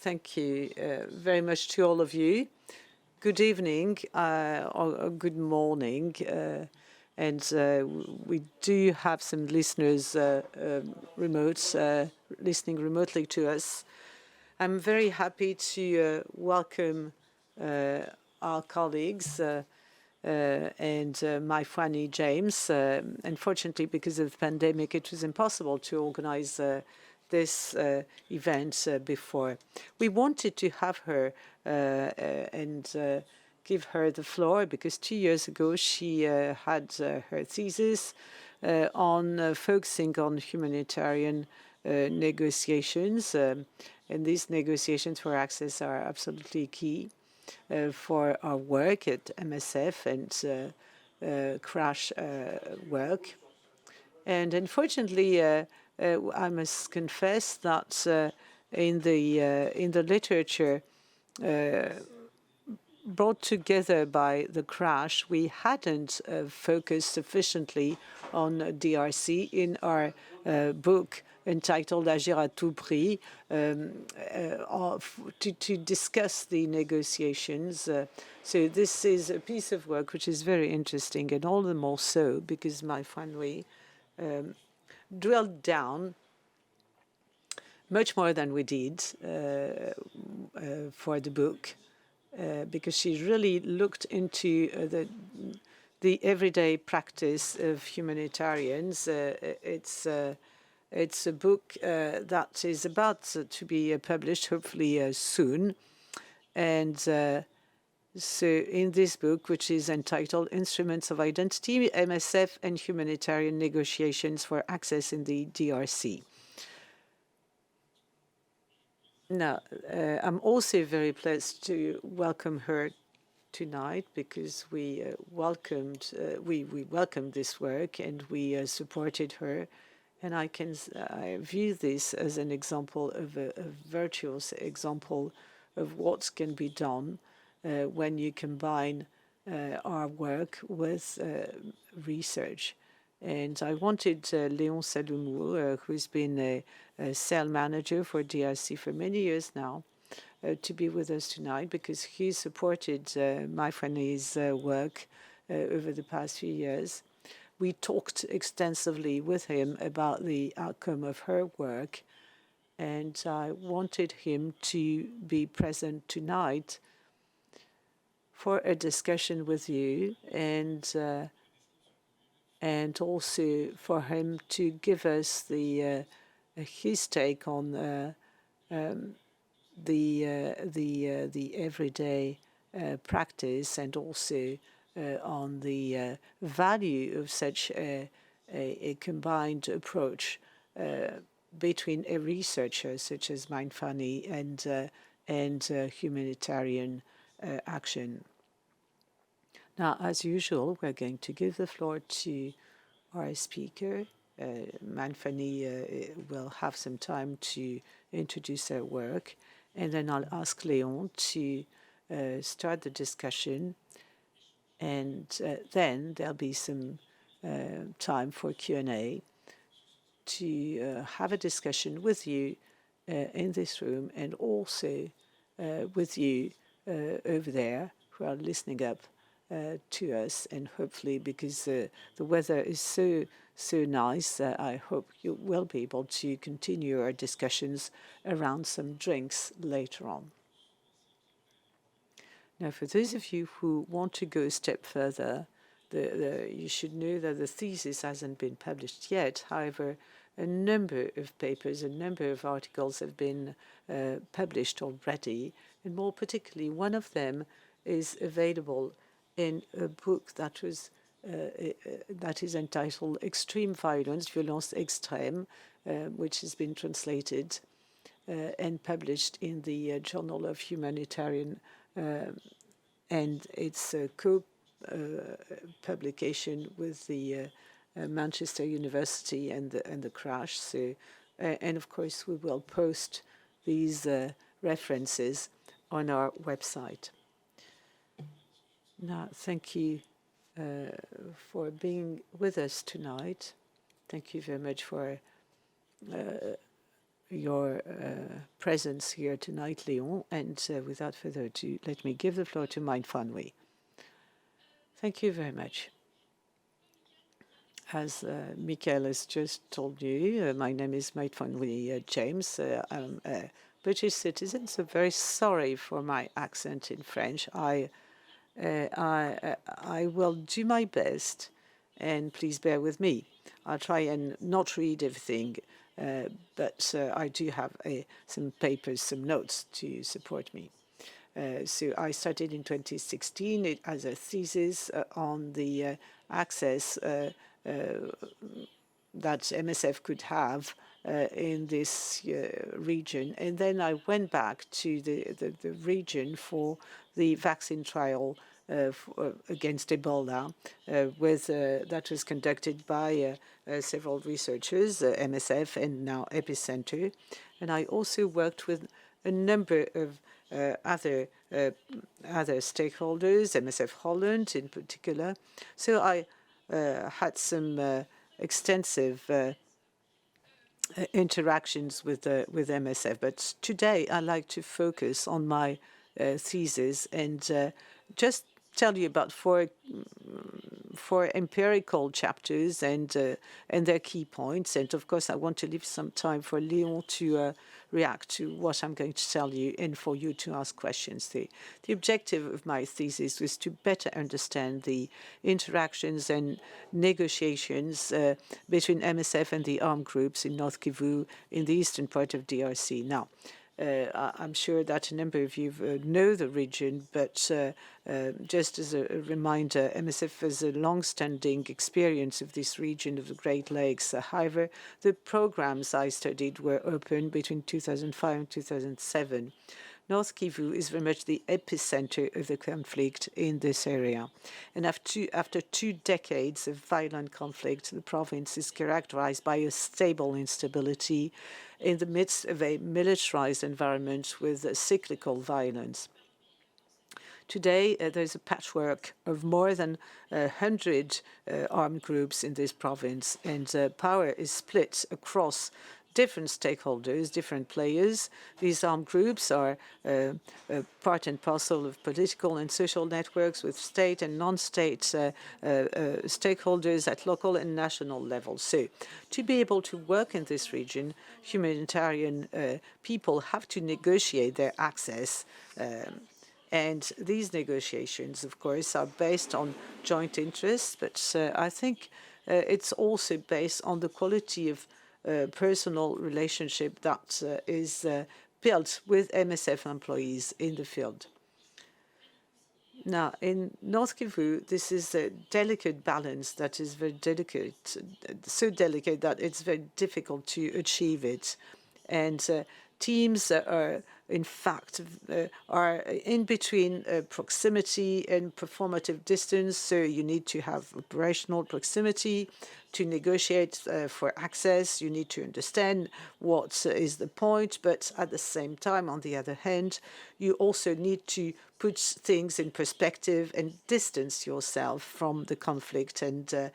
thank you very much to all of you. Good evening or good morning. And we do have some listeners listening remotely to us. I'm very happy to welcome our colleagues and Myfanwy James. Unfortunately, because of the pandemic, it was impossible to organize this event before. We wanted to have her and give her the floor because 2 years ago she had her thesis on focusing on humanitarian negotiations. And these negotiations for access are absolutely key for our work at MSF and crash work. And unfortunately, I must confess that in the literature brought together by the crash, we hadn't focused sufficiently on DRC in our book entitled Agir à tout prix to discuss the negotiations. So this is a piece of work which is very interesting, and all the more so because Myfanwy drilled down much more than we did for the book, because she really looked into the everyday practice of humanitarians. It's a book that is about to be published, hopefully soon. And so in this book, which is entitled Instruments of Identity, MSF and Humanitarian Negotiations for Access in the DRC. Now, I'm also very pleased to welcome her tonight because we welcomed this work and we supported her. And I view this as an example of a virtuous example of what can be done when you combine our work with research. And I wanted Léon Salamu, who's been a cell manager for DRC for many years now, to be with us tonight because he supported Myfanwy's work over the past few years. We talked extensively with him about the outcome of her work, and I wanted him to be present tonight for a discussion with you and also for him to give us his take on the everyday practice and also on the value of such a combined approach between a researcher such as Myfanwy and humanitarian action. Now, as usual, we're going to give the floor to our speaker. Myfanwy will have some time to introduce her work, and then I'll ask Léon to start the discussion. And then there'll be some time for Q&A to have a discussion with you in this room and also with you over there who are listening up to us. And hopefully, because the weather is so nice, I hope you will be able to continue our discussions around some drinks later on. Now, for those of you who want to go a step further, you should know that the thesis hasn't been published yet. However, a number of papers, a number of articles have been published already, and more particularly, one of them is available in a book that is entitled Extreme Violence, Violence Extrême, which has been translated and published in the Journal of Humanitarian, and it's a co-publication with the Manchester University and the crash. So, and of course, we will post these references on our website. Now, thank you for being with us tonight. Thank you very much for your presence here tonight, Léon. And without further ado, let me give the floor to Myfanwy. Thank you very much. As Michaël has just told you, my name is Myfanwy James. I'm a British citizen, so very sorry for my accent in French. I will do my best, and please bear with me. I'll try and not read everything, but I do have some papers, some notes to support me. So I started in 2016 as a thesis on the access that MSF could have in this region. And then I went back to the region for the vaccine trial against Ebola, that was conducted by several researchers, MSF and now Epicenter. And I also worked with a number of other stakeholders, MSF Holland in particular. So I had some extensive interactions with MSF. But today I'd like to focus on my thesis and just tell you about four empirical chapters and their key points. And of course, I want to leave some time for Léon to react to what I'm going to tell you and for you to ask questions. The objective of my thesis was to better understand the interactions and negotiations between MSF and the armed groups in North Kivu in the eastern part of DRC. Now, I'm sure that a number of you know the region, but just as a reminder, MSF has a long-standing experience of this region of the Great Lakes. However, the programs I studied were open between 2005 and 2007. North Kivu is very much the epicenter of the conflict in this area. And after 2 decades of violent conflict, the province is characterized by a stable instability in the midst of a militarized environment with cyclical violence. Today, there's a patchwork of more than 100 armed groups in this province, and power is split across different stakeholders, different players. These armed groups are part and parcel of political and social networks with state and non-state stakeholders at local and national levels. So to be able to work in this region, humanitarian people have to negotiate their access. And these negotiations, of course, are based on joint interests, but I think it's also based on the quality of personal relationship that is built with MSF employees in the field. Now, in North Kivu, this is a delicate balance that is very delicate, so delicate that it's very difficult to achieve it. And teams are, in fact, are in between proximity and performative distance. So you need to have operational proximity to negotiate for access. You need to understand what is the point. But at the same time, on the other hand, you also need to put things in perspective and distance yourself from the conflict and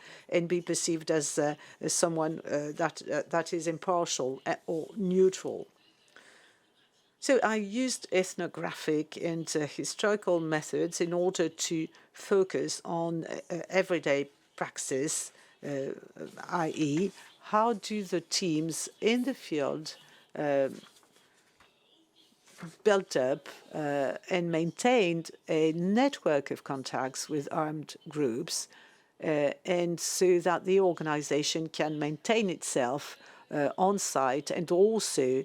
be perceived as someone that is impartial or neutral. So I used ethnographic and historical methods in order to focus on everyday praxis, i.e., how do the teams in the field built up and maintained a network of contacts with armed groups, and so that the organization can maintain itself on site and also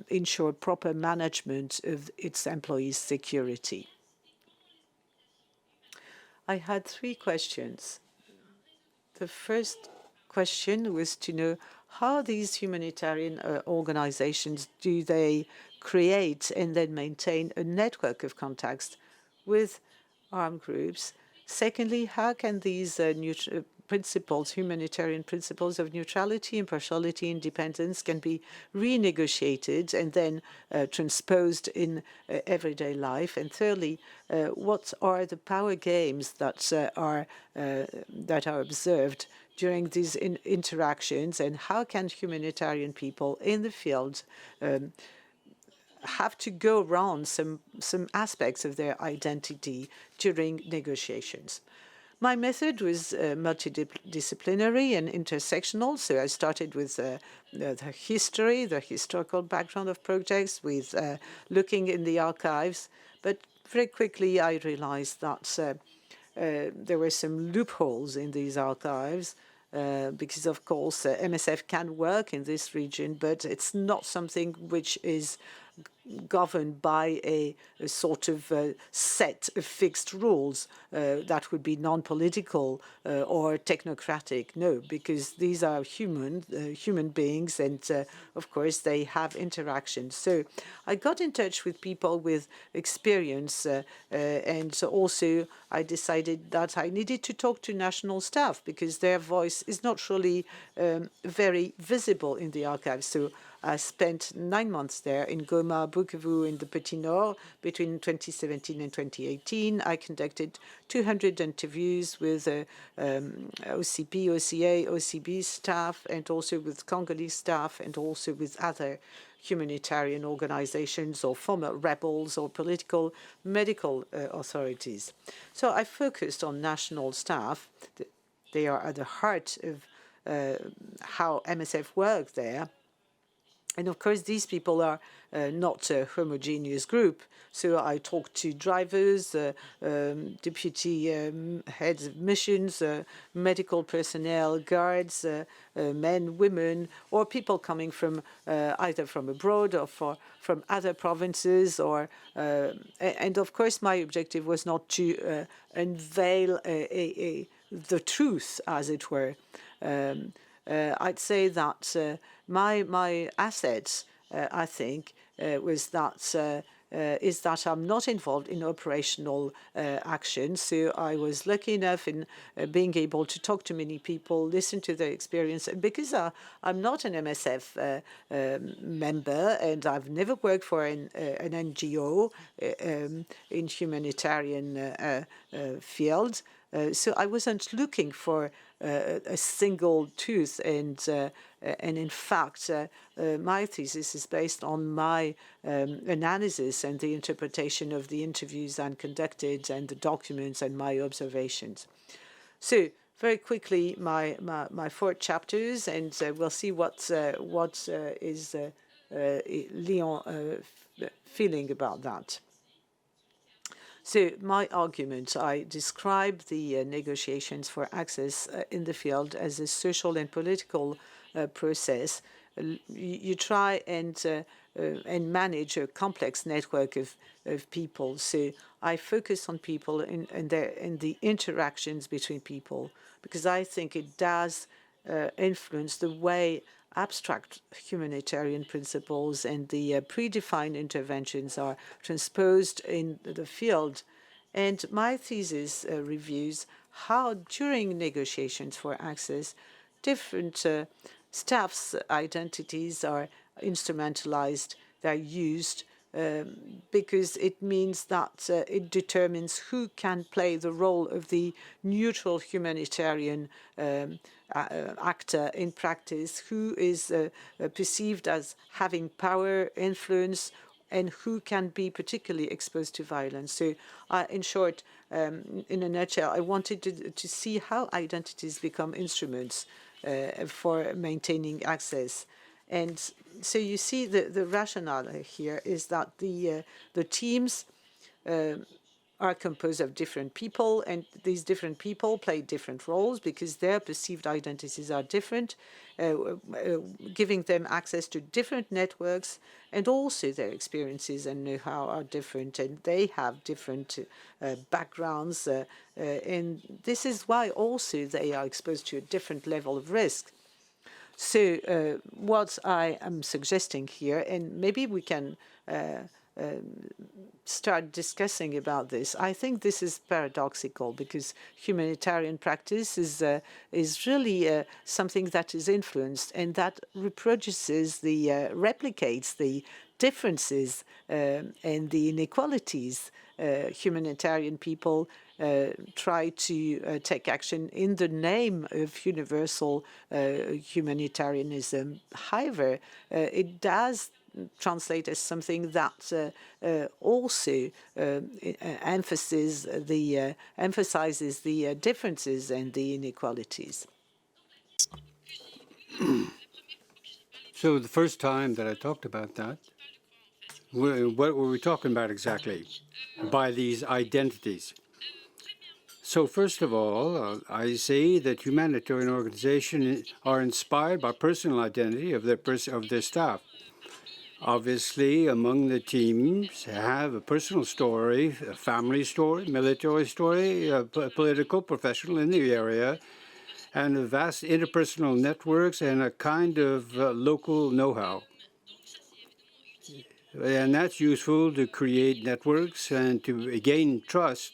ensure proper management of its employees' security. I had 3 questions. The first question was to know how these humanitarian organizations do they create and then maintain a network of contacts with armed groups. Secondly, how can these principles, humanitarian principles of neutrality, impartiality, independence can be renegotiated and then transposed in everyday life? And thirdly, what are the power games that are observed during these interactions, and how can humanitarian people in the field have to go around some aspects of their identity during negotiations. My method was multidisciplinary and intersectional, so I started with the history, the historical background of projects, with looking in the archives, but very quickly I realized that there were some loopholes in these archives, because, of course, MSF can work in this region, but it's not something which is governed by a sort of set of fixed rules that would be non-political or technocratic. No, because these are human beings, and of course they have interactions. So I got in touch with people with experience, and also I decided that I needed to talk to national staff because their voice is not really very visible in the archives. So I spent 9 months there in Goma, Bukavu, in the Petit Nord between 2017 and 2018. I conducted 200 interviews with OCP, OCA, OCB staff, and also with Congolese staff, and also with other humanitarian organizations or former rebels or political medical authorities. So I focused on national staff. They are at the heart of how MSF works there. And of course, these people are not a homogeneous group. So I talked to drivers, deputy heads of missions, medical personnel, guards, men, women, or people coming from either from abroad or from other provinces. And of course, my objective was not to unveil the truth, as it were. I'd say that my assets, I think, is that I'm not involved in operational action. So I was lucky enough in being able to talk to many people, listen to their experience. And because I'm not an MSF member, and I've never worked for an NGO in humanitarian field, so I wasn't looking for a single tooth, and in fact, my thesis is based on my analysis and the interpretation of the interviews I conducted and the documents and my observations. So very quickly, my 4 chapters, and we'll see what is Léon feeling about that. So my argument, I describe the negotiations for access in the field as a social and political process. You try and manage a complex network of people. So I focus on people and the interactions between people, because I think it does influence the way abstract humanitarian principles and the predefined interventions are transposed in the field. And my thesis reviews how, during negotiations for access, different staff's identities are instrumentalized, they're used, because it means that it determines who can play the role of the neutral humanitarian actor in practice, who is perceived as having power, influence, and who can be particularly exposed to violence. So in short, in a nutshell, I wanted to see how identities become instruments for maintaining access. And so you see the rationale here is that the teams are composed of different people, and these different people play different roles because their perceived identities are different, giving them access to different networks, and also their experiences and know-how are different, and they have different backgrounds, and this is why also they are exposed to a different level of risk. So what I am suggesting here, and maybe we can start discussing about this. I think this is paradoxical because humanitarian practice is really something that is influenced and that reproduces replicates the differences and the inequalities humanitarian people try to take action in the name of universal humanitarianism. However, it does translate as something that also emphasizes the differences and the inequalities. So the first time that I talked about that, what were we talking about exactly by these identities? So first of all, I say that humanitarian organizations are inspired by personal identity of their staff. Obviously, among the teams have a personal story, a family story, military story, political, professional in the area, and vast interpersonal networks and a kind of local know-how. And that's useful to create networks and to gain trust,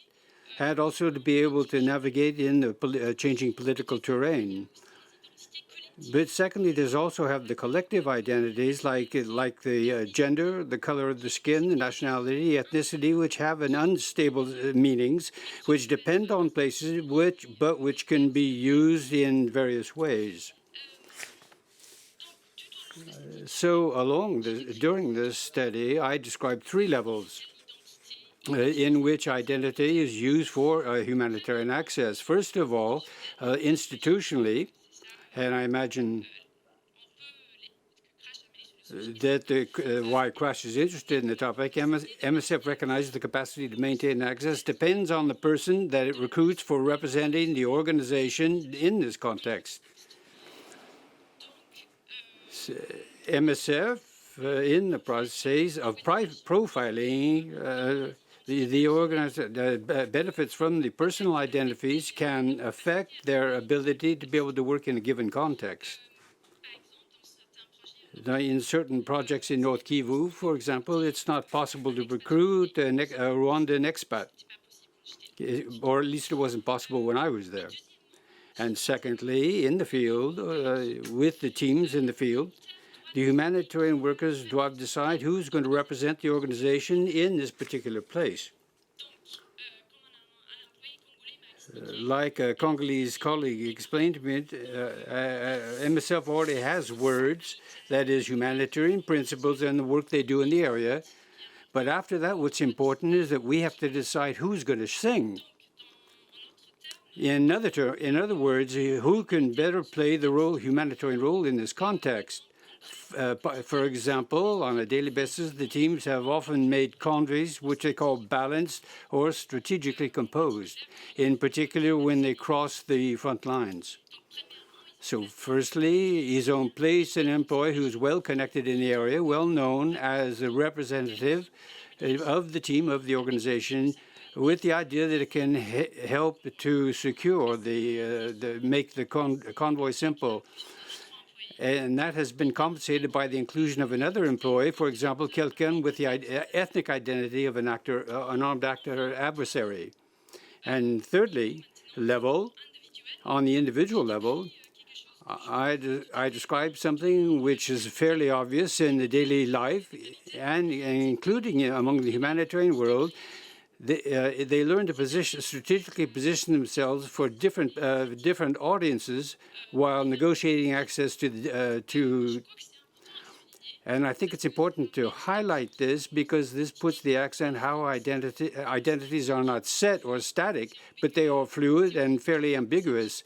and also to be able to navigate in the changing political terrain. But secondly, there's also have the collective identities like the gender, the color of the skin, the nationality, ethnicity, which have an unstable meanings, which depend on places, which can be used in various ways. So during this study, I described three levels in which identity is used for humanitarian access. First of all, institutionally, and I imagine that why Crash is interested in the topic, MSF recognizes the capacity to maintain access depends on the person that it recruits for representing the organization in this context. MSF, in the process of profiling, the organizer benefits from the personal identities can affect their ability to be able to work in a given context. Now, in certain projects in North Kivu, for example, it's not possible to recruit a Rwandan expat, or at least it wasn't possible when I was there. And secondly, in the field, with the teams in the field, the humanitarian workers do have to decide who's going to represent the organization in this particular place. Like a Congolese colleague explained to me, MSF already has words, that is humanitarian principles and the work they do in the area. But after that, what's important is that we have to decide who's going to sing. In other words, who can better play the humanitarian role in this context? For example, on a daily basis, the teams have often made convoys, which they call balanced or strategically composed, in particular when they cross the front lines. So firstly, Izon placed an employee who is well connected in the area, well known as a representative of the team, of the organization, with the idea that it can help to secure make the convoy simple. And that has been compensated by the inclusion of another employee, for example, quelqu'un with the ethnic identity of an armed actor adversary. And thirdly, on the individual level, I described something which is fairly obvious in the daily life, and including among the humanitarian world. They learn to strategically position themselves for different audiences while negotiating access to. And I think it's important to highlight this because this puts the accent how identities are not set or static, but they are fluid and fairly ambiguous.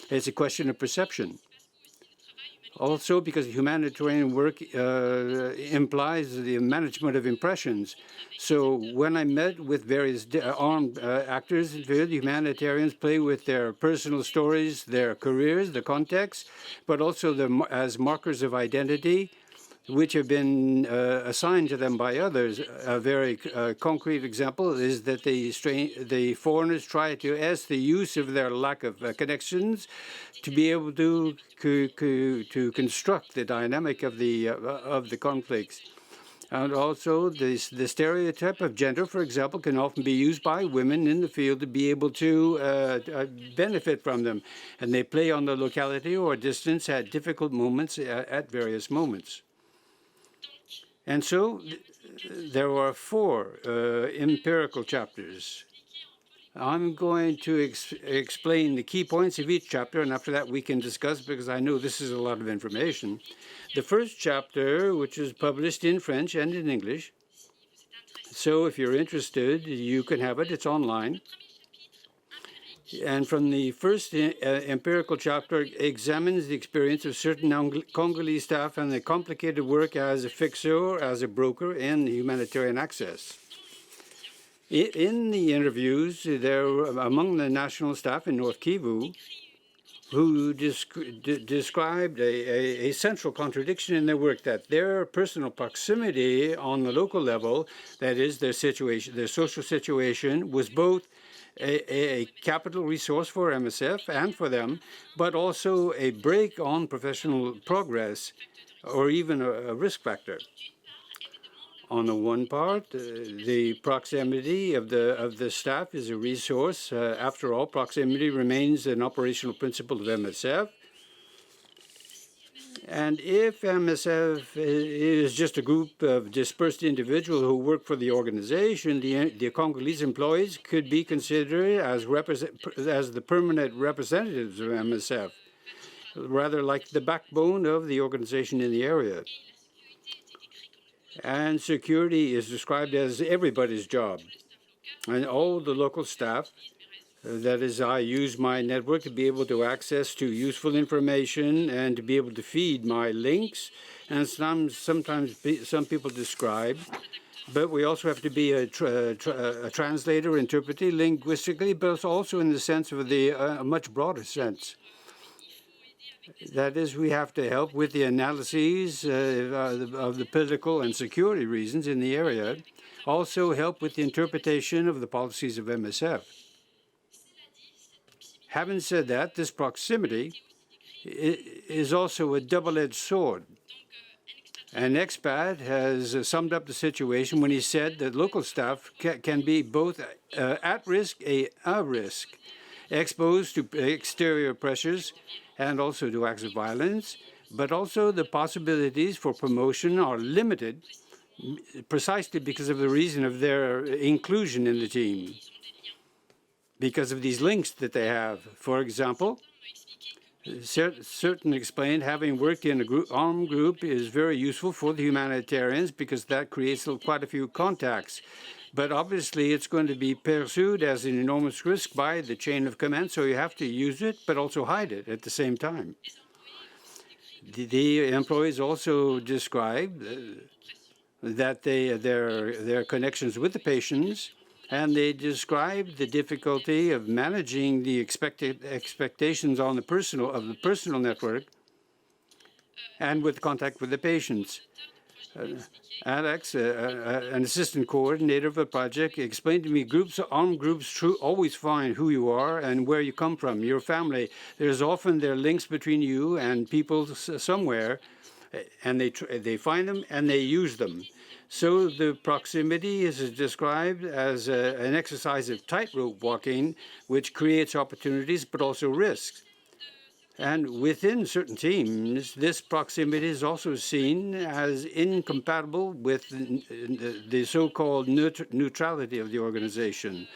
It's a question of perception. Also, because humanitarian work implies the management of impressions. So when I met with various armed actors, the humanitarians play with their personal stories, their careers, the context, but also as markers of identity, which have been assigned to them by others. A very concrete example is that the foreigners try to ask the use of their lack of connections to be able to construct the dynamic of the conflicts. And also, the stereotype of gender, for example, can often be used by women in the field to be able to benefit from them. And they play on the locality or distance at difficult moments, at various moments. And so there are four empirical chapters I'm going to explain the key points of each chapter, and after that we can discuss, because I know this is a lot of information. The first chapter, which is published in French and in English, so if you're interested, you can have it. It's online. And from the first empirical chapter, examines the experience of certain Congolese staff and the complicated work as a fixer, as a broker, and humanitarian access. In the interviews, there were among the national staff in North Kivu who described a central contradiction in their work, that their personal proximity on the local level, that is their situation, their social situation, was both a capital resource for MSF and for them, but also a brake on professional progress or even a risk factor. On the one part, the proximity of the staff is a resource. After all, proximity remains an operational principle of MSF. And if MSF is just a group of dispersed individuals who work for the organization, the Congolese employees could be considered as the permanent representatives of MSF, rather like the backbone of the organization in the area. And security is described as everybody's job. And all the local staff, that is, I use my network to be able to access to useful information and to be able to feed my links. And sometimes some people describe, but we also have to be a translator, interpreter linguistically, but also in the sense of a much broader sense. That is, we have to help with the analyses of the political and security reasons in the area, also help with the interpretation of the policies of MSF. Having said that, this proximity is also a double-edged sword. An expat has summed up the situation when he said that local staff can be both at risk, a risk, exposed to exterior pressures and also to acts of violence, but also the possibilities for promotion are limited precisely because of the reason of their inclusion in the team, because of these links that they have. For example, certain explained having worked in an armed group is very useful for the humanitarians because that creates quite a few contacts. But obviously, it's going to be pursued as an enormous risk by the chain of command, so you have to use it, but also hide it at the same time. The employees also describe that their connections with the patients, and they describe the difficulty of managing the expectations on the personal network and with contact with the patients. Alex, an assistant coordinator of a project, explained to me armed groups always find who you are and where you come from, your family. There's often there are links between you and people somewhere, and they find them and they use them. So the proximity is described as an exercise of tightrope walking, which creates opportunities but also risks. And within certain teams, this proximity is also seen as incompatible with the so-called neutrality of the organization.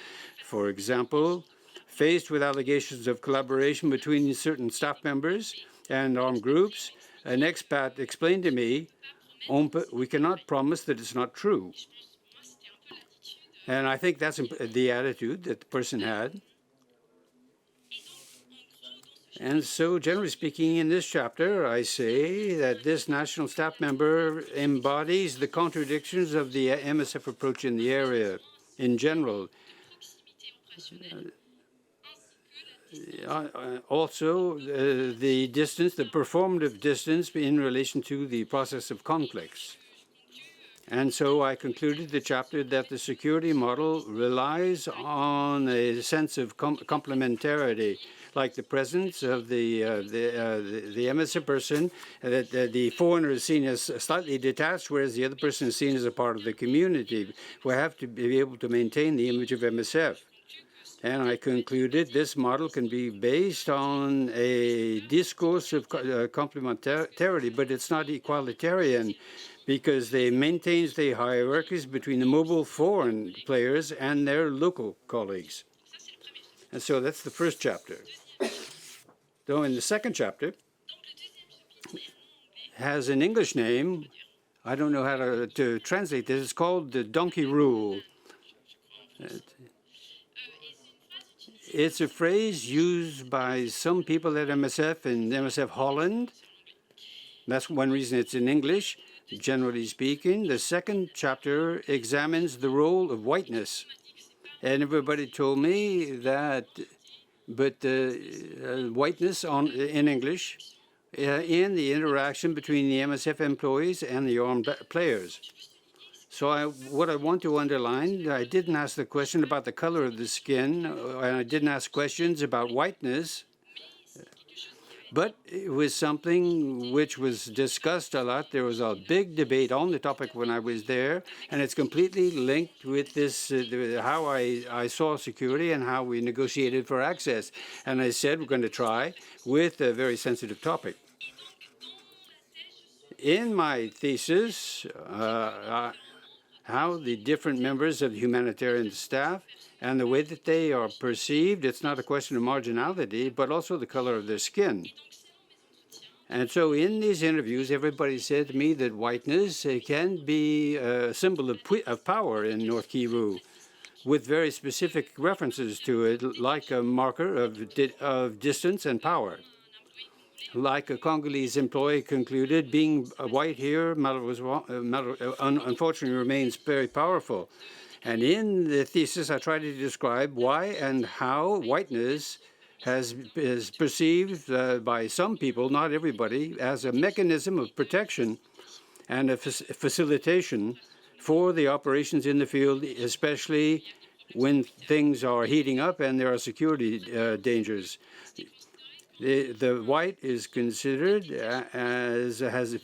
For example, faced with allegations of collaboration between certain staff members and armed groups, an expat explained to me, we cannot promise that it's not true. And I think that's the attitude that the person had. And so, generally speaking, in this chapter, I say that this national staff member embodies the contradictions of the MSF approach in the area in general. Also, the distance, the performative distance in relation to the process of conflicts. And so I concluded the chapter that the security model relies on a sense of complementarity, like the presence of the MSF person, that the foreigner is seen as slightly detached, whereas the other person is seen as a part of the community. We have to be able to maintain the image of MSF. And I concluded this model can be based on a discourse of complementarity, but it's not equalitarian, because they maintains the hierarchies between the mobile foreign players and their local colleagues. And so that's the first chapter. Though in the second chapter, has an English name. I don't know how to translate this. It's called the donkey rule. It's a phrase used by some people at MSF and MSF Holland. That's one reason it's in English, generally speaking. The second chapter examines the role of whiteness. And everybody told me that, but whiteness in English, in the interaction between the MSF employees and the armed players. So what I want to underline, I didn't ask the question about the color of the skin, and I didn't ask questions about whiteness, but it was something which was discussed a lot. There was a big debate on the topic when I was there, and it's completely linked with this, how I saw security and how we negotiated for access. And I said we're going to try with a very sensitive topic. In my thesis, how the different members of the humanitarian staff and the way that they are perceived, it's not a question of marginality, but also the color of their skin. And so in these interviews, everybody said to me that whiteness can be a symbol of power in North Kivu, with very specific references to it, like a marker of distance and power. Like a Congolese employee concluded, being white here unfortunately remains very powerful. And in the thesis, I try to describe why and how whiteness is perceived by some people, not everybody, as a mechanism of protection and a facilitation for the operations in the field, especially when things are heating up and there are security dangers. The white is considered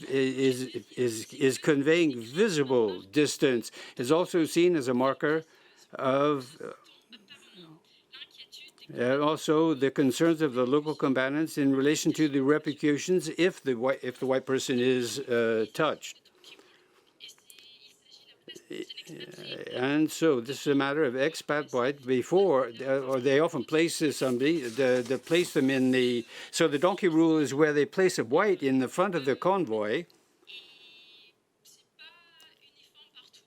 is conveying visible distance. Is also seen as a marker of also the concerns of the local combatants in relation to the repercussions if the white person is touched. And so this is a matter of expat white before, or they often place somebody, they place them in the, so the donkey rule is where they place a white in the front of the convoy.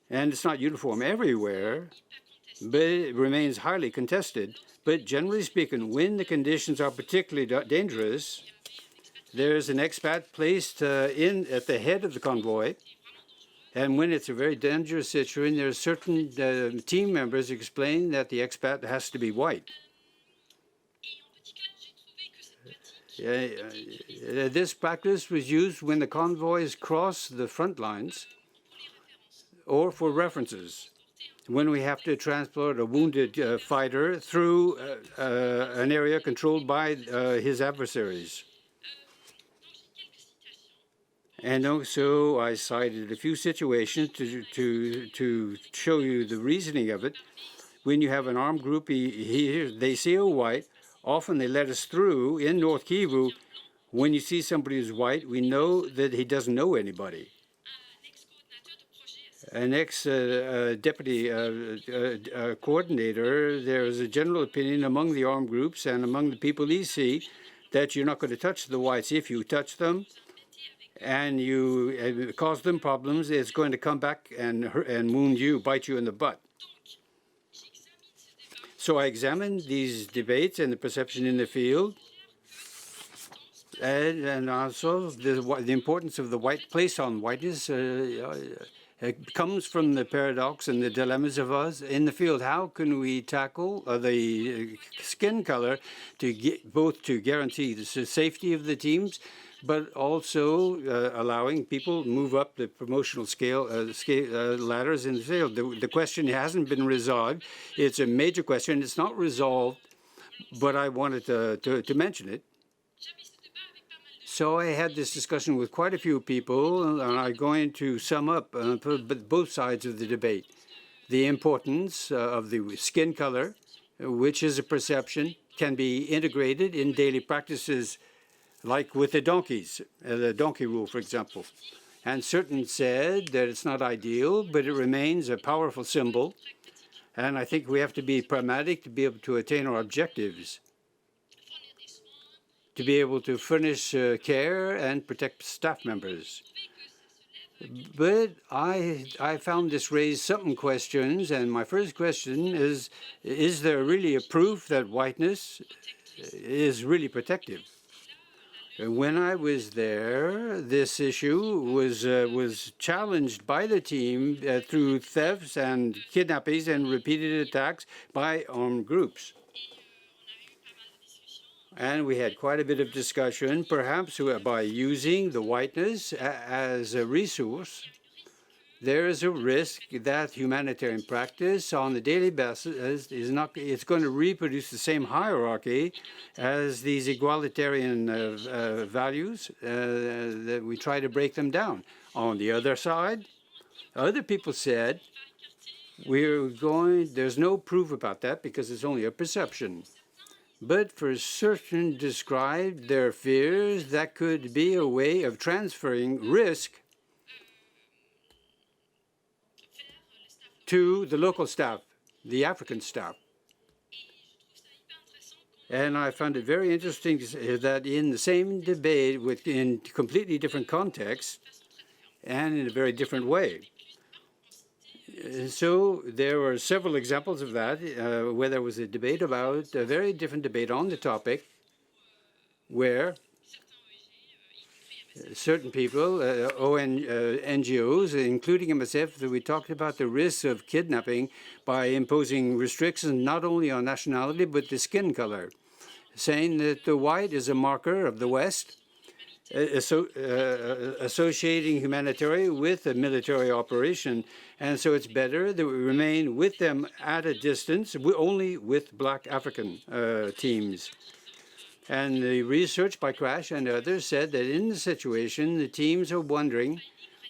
And it's not uniform everywhere, but it remains highly contested. But generally speaking, when the conditions are particularly dangerous, there's an expat placed at the head of the convoy. And when it's a very dangerous situation, there are certain team members explain that the expat has to be white. This practice was used when the convoys cross the front lines or for references, when we have to transport a wounded fighter through an area controlled by his adversaries. And also, I cited a few situations to show you the reasoning of it. When you have an armed group, they see a white. Often they let us through. In North Kivu, when you see somebody who's white, we know that he doesn't know anybody. An ex-deputy coordinator, there is a general opinion among the armed groups and among the people he see that you're not going to touch the whites. If you touch them, and you cause them problems, it's going to come back and wound you, bite you in the butt. So I examined these debates and the perception in the field, and also the importance of the white place on whiteness it comes from the paradox and the dilemmas of us in the field. How can we tackle the skin color both to guarantee the safety of the teams, but also allowing people move up the promotional ladders in the field. The question hasn't been resolved. It's a major question. It's not resolved, but I wanted to mention it. So I had this discussion with quite a few people, and I'm going to sum up both sides of the debate. The importance of the skin color, which is a perception, can be integrated in daily practices, like with the donkeys, the donkey rule, for example. And certain said that it's not ideal, but it remains a powerful symbol And I think we have to be pragmatic to be able to attain our objectives, to be able to furnish care and protect staff members. But I found this raise some questions, and my first question is there really a proof that whiteness is really protective? When I was there, this issue was challenged by the team through thefts and kidnappings and repeated attacks by armed groups. And we had quite a bit of discussion, perhaps by using the whiteness as a resource. There is a risk that humanitarian practice on the daily basis it's going to reproduce the same hierarchy as these egalitarian values that we try to break them down. On the other side, other people said, there's no proof about that because it's only a perception. But for certain described their fears that could be a way of transferring risk to the local staff, the African staff. And I found it very interesting that in the same debate, in completely different contexts, and in a very different way. So there were several examples of that, where there was a very different debate on the topic, where certain people, NGOs, including MSF, that we talked about the risks of kidnapping by imposing restrictions not only on nationality, but the skin color, saying that the white is a marker of the West, associating humanitarian with a military operation. And so it's better that we remain with them at a distance, only with Black African teams. And the research by Crash and others said that in the situation, the teams are wondering,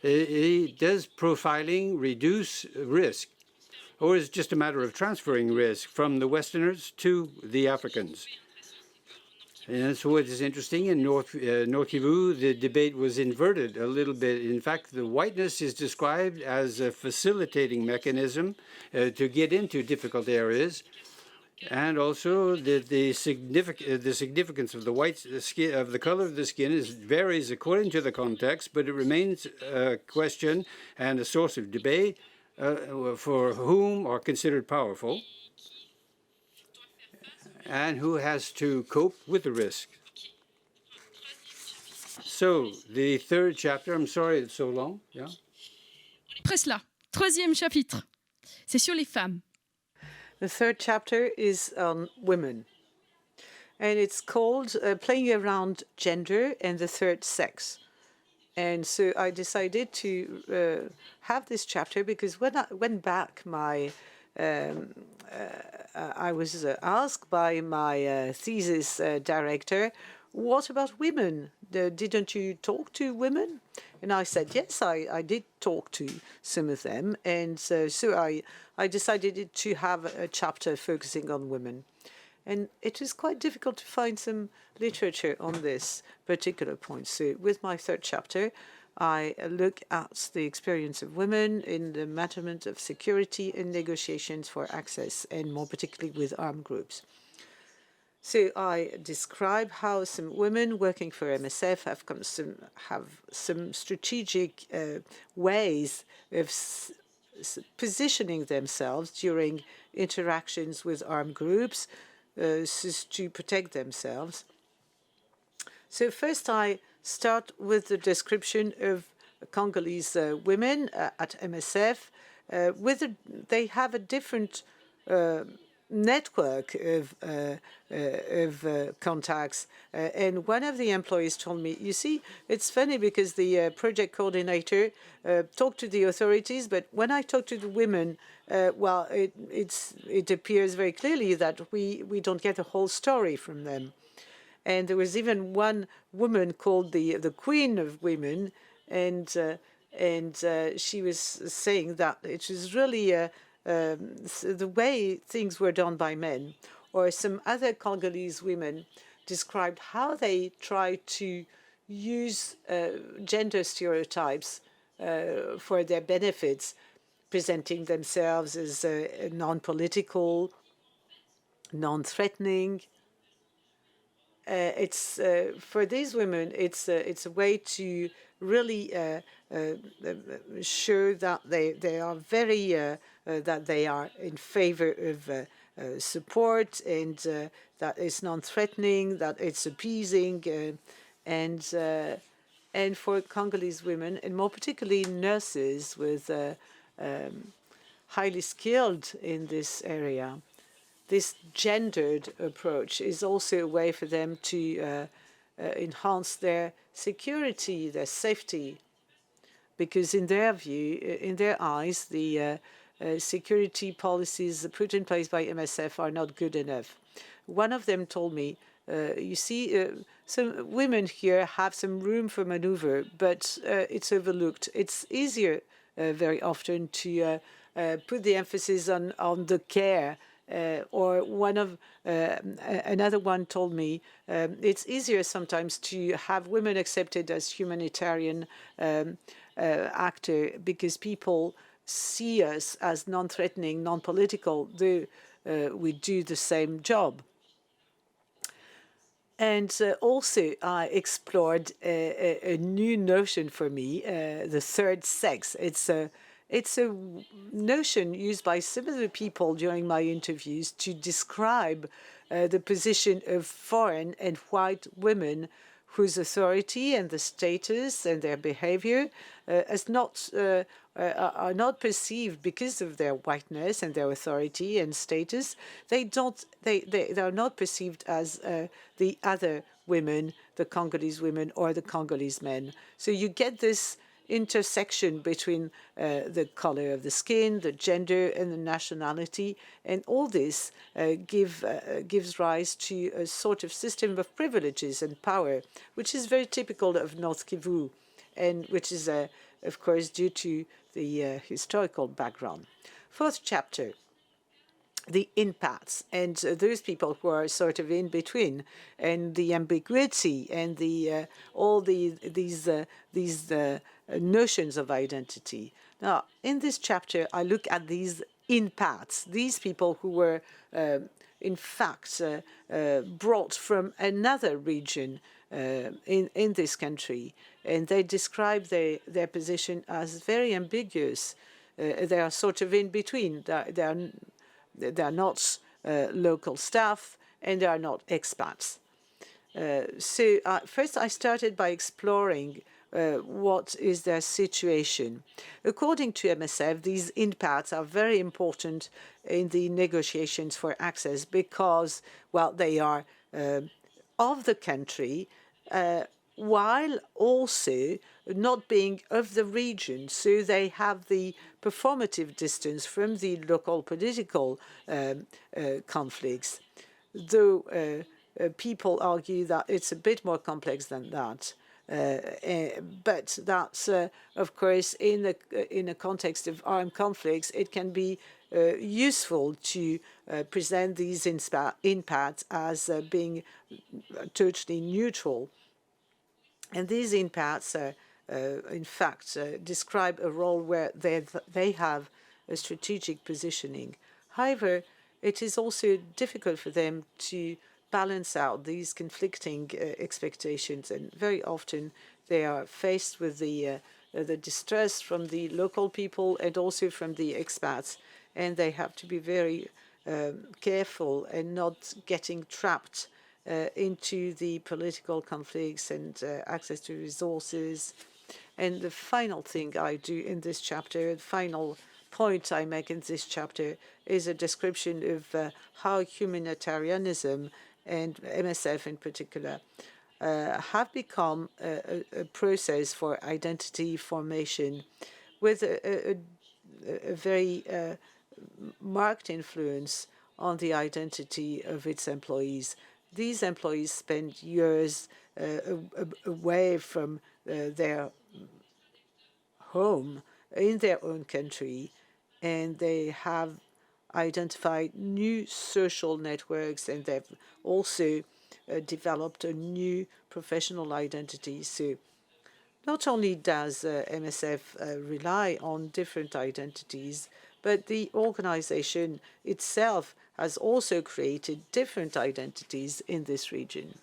does profiling reduce risk? Or is it just a matter of transferring risk from the Westerners to the Africans? And that's what is interesting. In North Kivu, the debate was inverted a little bit. In fact, the whiteness is described as a facilitating mechanism to get into difficult areas. And also the significance of the white skin, of the color of the skin, varies according to the context, but it remains a question and a source of debate for whom are considered powerful and who has to cope with the risk. So the third chapter, I'm sorry it's so long. Yeah. Après cela, troisième chapitre, c'est sur les femmes. The third chapter is on women, and it's called Playing Around Gender and the Third Sex. And so I decided to have this chapter because when I went back, I was asked by my thesis director, what about women? Didn't you talk to women? And I said, yes, I did talk to some of them. And so I decided to have a chapter focusing on women. And it was quite difficult to find some literature on this particular point. So with my third chapter, I look at the experience of women in the management of security and negotiations for access, and more particularly with armed groups. So I describe how some women working for MSF have some strategic ways of positioning themselves during interactions with armed groups to protect themselves. So first I start with the description of Congolese women at MSF. They have a different network of contacts. And one of the employees told me, you see, it's funny because the project coordinator talked to the authorities, but when I talk to the women, well, it appears very clearly that we don't get the whole story from them. And there was even one woman called the Queen of Women, and she was saying that it was really the way things were done by men. Or some other Congolese women described how they tried to use gender stereotypes for their benefits. presenting themselves as non-political, non-threatening. It's for these women, it's a way to really show that they are very that they are in favor of support, and that it's non-threatening, that it's appeasing, and for Congolese women, and more particularly nurses with highly skilled in this area, this gendered approach is also a way for them to enhance their security, their safety, because in their view, in their eyes, the security policies put in place by MSF are not good enough. One of them told me, you see, some women here have some room for maneuver, but it's overlooked. It's easier very often to put the emphasis on the care. Or another one told me it's easier sometimes to have women accepted as humanitarian actor because people see us as non-threatening, non-political, though we do the same job. And also, I explored a new notion for me, the third sex. It's a notion used by similar people during my interviews to describe the position of foreign and white women whose authority and the status and their behavior are not perceived because of their whiteness and their authority and status. They are not perceived as the other women, the Congolese women or the Congolese men. So you get this intersection between the color of the skin, the gender, and the nationality, and all this gives rise to a sort of system of privileges and power, which is very typical of North Kivu, and which is, of course, due to the historical background. Fourth chapter, the impacts, and those people who are sort of in between, and the ambiguity, and all these notions of identity. Now, in this chapter, I look at these impacts, these people who were, in fact, brought from another region in this country, and they describe their position as very ambiguous. They are sort of in between. They are not local staff, and they are not expats. So first I started by exploring what is their situation. According to MSF, these impacts are very important in the negotiations for access because, well, they are of the country, while also not being of the region. So they have the performative distance from the local political conflicts, though people argue that it's a bit more complex than that. But that's, of course, in a context of armed conflicts, it can be useful to present these impacts as being totally neutral. And these impacts, in fact, describe a role where they have a strategic positioning. However, it is also difficult for them to balance out these conflicting expectations, and very often they are faced with the distress from the local people and also from the expats, and they have to be very careful and not getting trapped into the political conflicts and access to resources. And the final thing I do in this chapter, the final point I make in this chapter, is a description of how humanitarianism and MSF in particular have become a process for identity formation with a very marked influence on the identity of its employees. These employees spend years away from their home in their own country, and they have identified new social networks, and they've also developed a new professional identity. So Not only does MSF rely on different identities, but the organization itself has also created different identities in this region.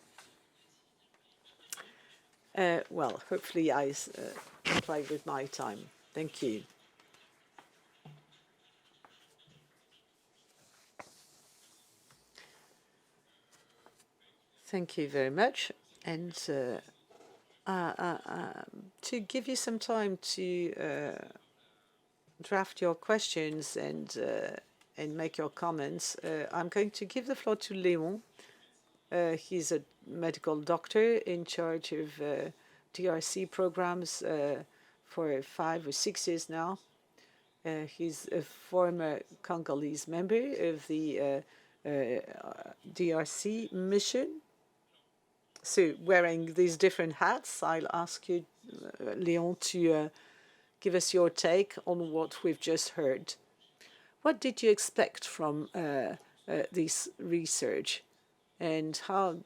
Well, hopefully I complied with my time. Thank you. Thank you very much. And to give you some time to draft your questions and make your comments, I'm going to give the floor to Léon. He's a medical doctor in charge of DRC programs for 5 or 6 years now. He's a former Congolese member of the DRC mission. So wearing these different hats, I'll ask you, Léon, to give us your take on what we've just heard. What did you expect from this research? And how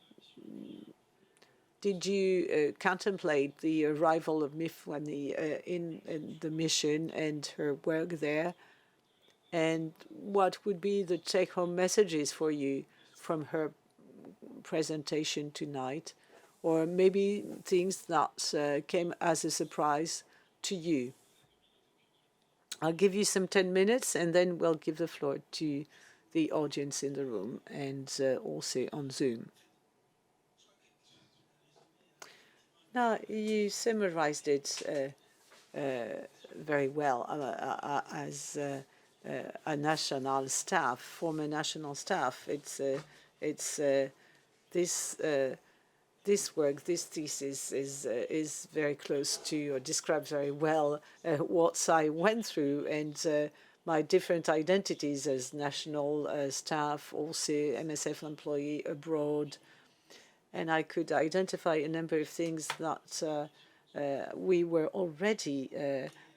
did you contemplate the arrival of Myfanwy in the mission and her work there? And what would be the take-home messages for you from her presentation tonight? Or maybe things that came as a surprise to you? I'll give you some 10 minutes, and then we'll give the floor to the audience in the room and also on Zoom. Now, you summarized it very well as a national staff, former national staff. This work, this thesis is very close to, or describes very well what I went through and my different identities as national staff, also MSF employee abroad. And I could identify a number of things that we were already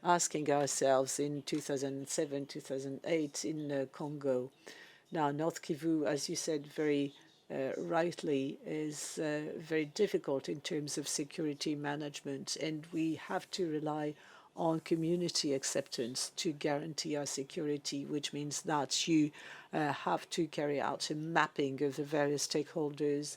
asking ourselves in 2007, 2008 in Congo. Now, North Kivu, as you said very rightly, is very difficult in terms of security management, and we have to rely on community acceptance to guarantee our security, which means that you have to carry out a mapping of the various stakeholders,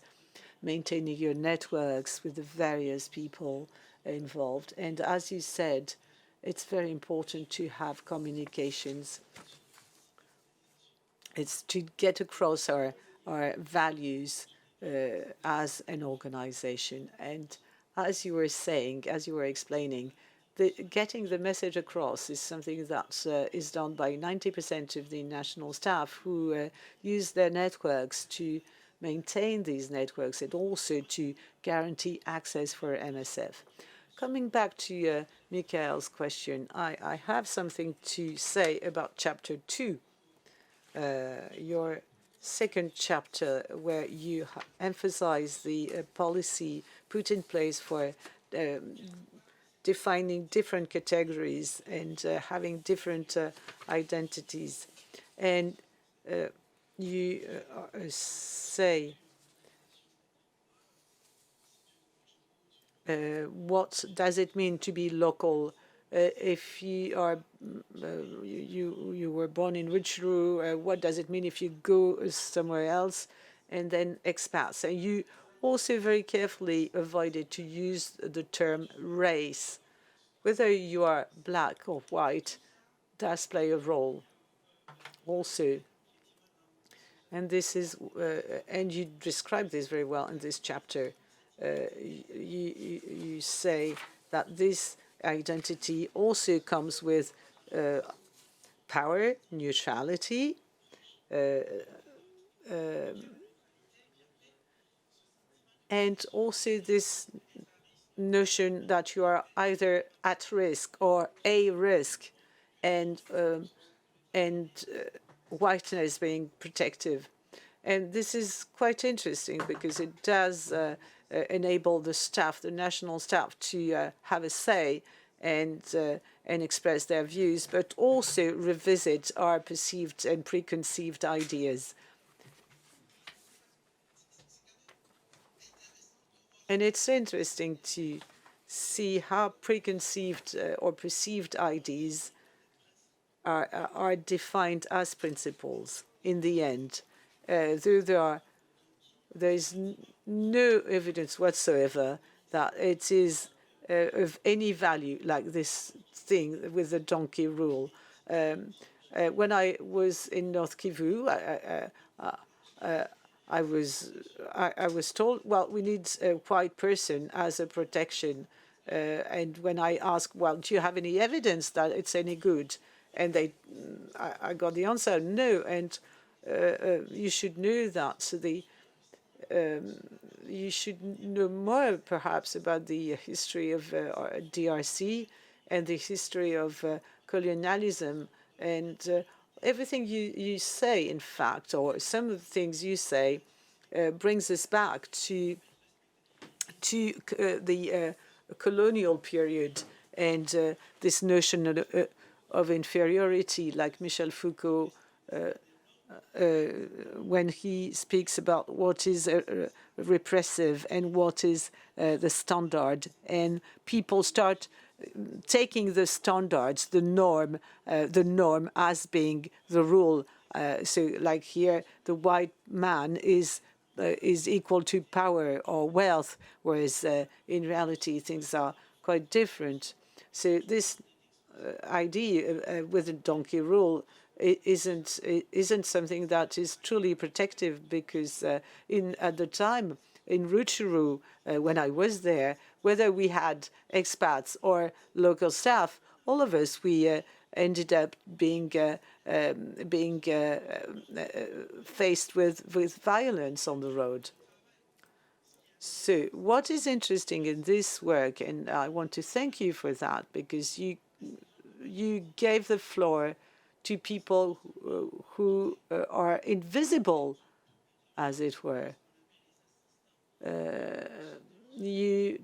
maintaining your networks with the various people involved. And as you said, it's very important to have communications. It's to get across our values as an organization. And as you were saying, as you were explaining, getting the message across is something that is done by 90% of the national staff who use their networks to maintain these networks and also to guarantee access for MSF. Coming back to Michael's question, I have something to say about Chapter 2, your second chapter, where you emphasize the policy put in place for defining different categories and having different identities. And you say what does it mean to be local? If you are you were born in Rutshuru, what does it mean if you go somewhere else? And then expats. And you also very carefully avoided to use the term race. Whether you are black or white does play a role also. And this is, and you describe this very well in this chapter. You say that this identity also comes with power, neutrality, and also this notion that you are either at risk or a risk, and whiteness being protective. And this is quite interesting because it does enable the staff, the national staff, to have a say and express their views, but also revisit our perceived and preconceived ideas. And it's interesting to see how preconceived or perceived ideas are defined as principles in the end. Though there is no evidence whatsoever that it is of any value, like this thing with the donkey rule. When I was in North Kivu, I was told, well, we need a white person as a protection. And when I asked, well, do you have any evidence that it's any good? And I got the answer, no. And you should know that. So you should know more, perhaps, about the history of DRC and the history of colonialism. And everything you say, in fact, or some of the things you say, brings us back to the colonial period and this notion of inferiority, like Michel Foucault, when he speaks about what is repressive and what is the standard, and people start taking the standards, the norm as being the rule. So, like here, the white man is equal to power or wealth, whereas in reality things are quite different. So this idea with the donkey rule isn't something that is truly protective, because at the time in Rutshuru, when I was there, whether we had expats or local staff, all of us, we ended up being faced with violence on the road. So what is interesting in this work, and I want to thank you for that, because you gave the floor to people who are invisible, as it were. You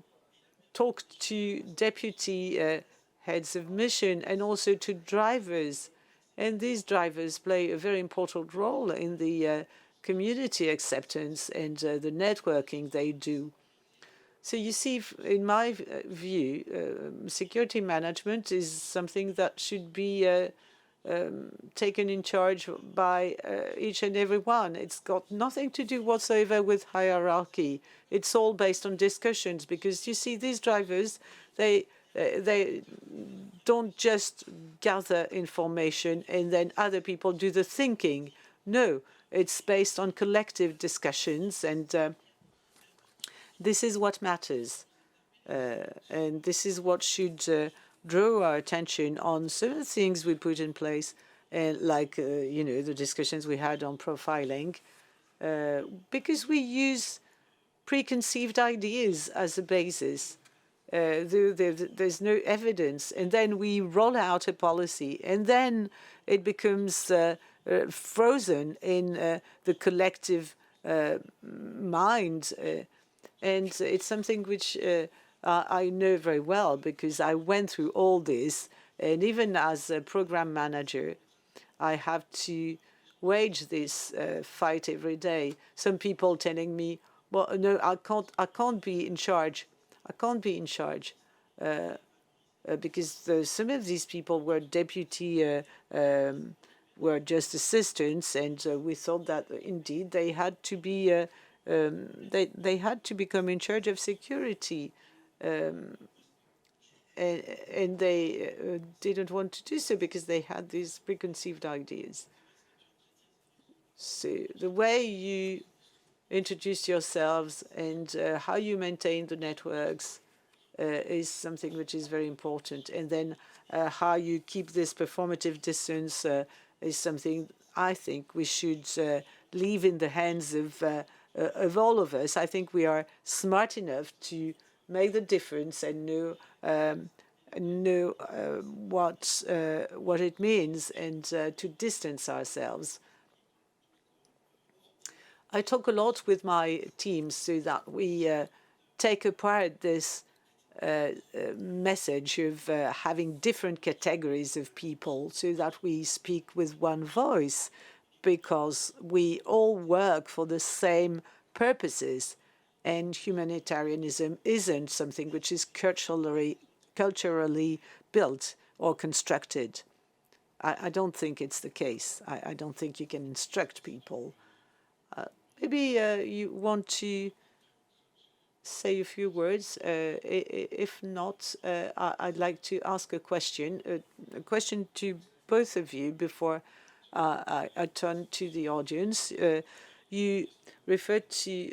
talked to deputy heads of mission and also to drivers. And these drivers play a very important role in the community acceptance and the networking they do. So you see, in my view, security management is something that should be taken in charge by each and every one. It's got nothing to do whatsoever with hierarchy. It's all based on discussions, because you see, these drivers, they don't just gather information and then other people do the thinking. No, it's based on collective discussions, and this is what matters. And this is what should draw our attention on certain things we put in place, like, the discussions we had on profiling, because we use preconceived ideas as a basis. There's no evidence, and then we roll out a policy, and then it becomes frozen in the collective mind, and it's something which I know very well, because I went through all this, and even as a program manager, I have to wage this fight every day. Some people telling me, "Well, no, I can't be in charge. I can't be in charge," because some of these people were deputy, were just assistants, and we thought that indeed they had to be, they had to become in charge of security, and they didn't want to do so because they had these preconceived ideas. So the way you introduce yourselves and how you maintain the networks is something which is very important. And then how you keep this performative distance is something I think we should leave in the hands of all of us. I think we are smart enough to make the difference and know what it means, and to distance ourselves. I talk a lot with my teams so that we take apart this message of having different categories of people, so that we speak with one voice, because we all work for the same purposes. And humanitarianism isn't something which is culturally built or constructed. I don't think it's the case. I don't think you can instruct people. Maybe you want to say a few words. If not, I'd like to ask a question to both of you before I turn to the audience. You referred to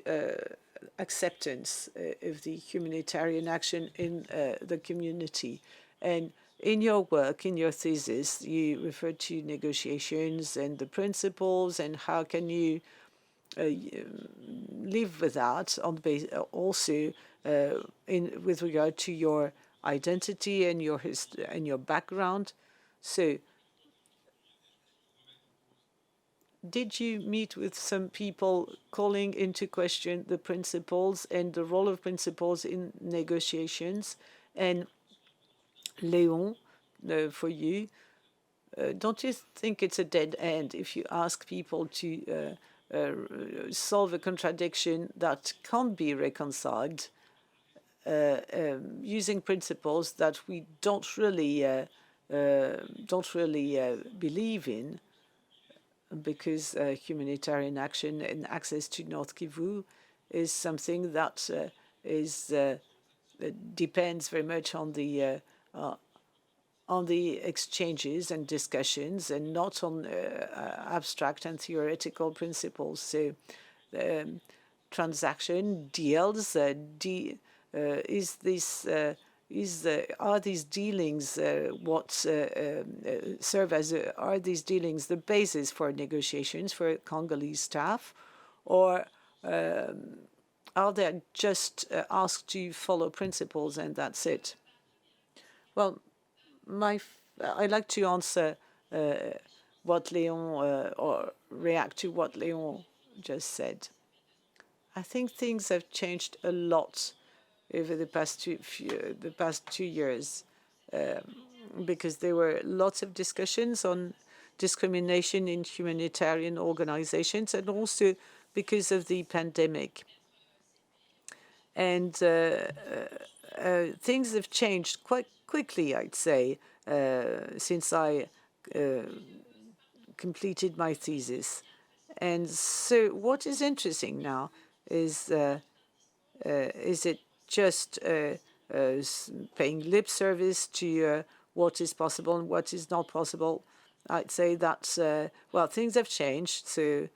acceptance of the humanitarian action in the community. And in your work, in your thesis, you referred to negotiations and the principles and how can you live with that on the also with regard to your identity and your background. So did you meet with some people calling into question the principles and the role of principles in negotiations? And Léon, for you, don't you think it's a dead end if you ask people to solve a contradiction that can't be reconciled using principles that we don't really believe in? Because humanitarian action and access to North Kivu is something that depends very much on the exchanges and discussions and not on abstract and theoretical principles. So transaction deals, are these dealings are these dealings the basis for negotiations for Congolese staff, or are they just asked to follow principles and that's it? Well, I'd like to answer what Léon or react to what Léon just said. I think things have changed a lot over the past 2 years, because there were lots of discussions on discrimination in humanitarian organizations, and also because of the pandemic. And things have changed quite quickly, I'd say, since I completed my thesis. And so what is interesting now is it just paying lip service to what is possible and what is not possible? I'd say that, well, things have changed, so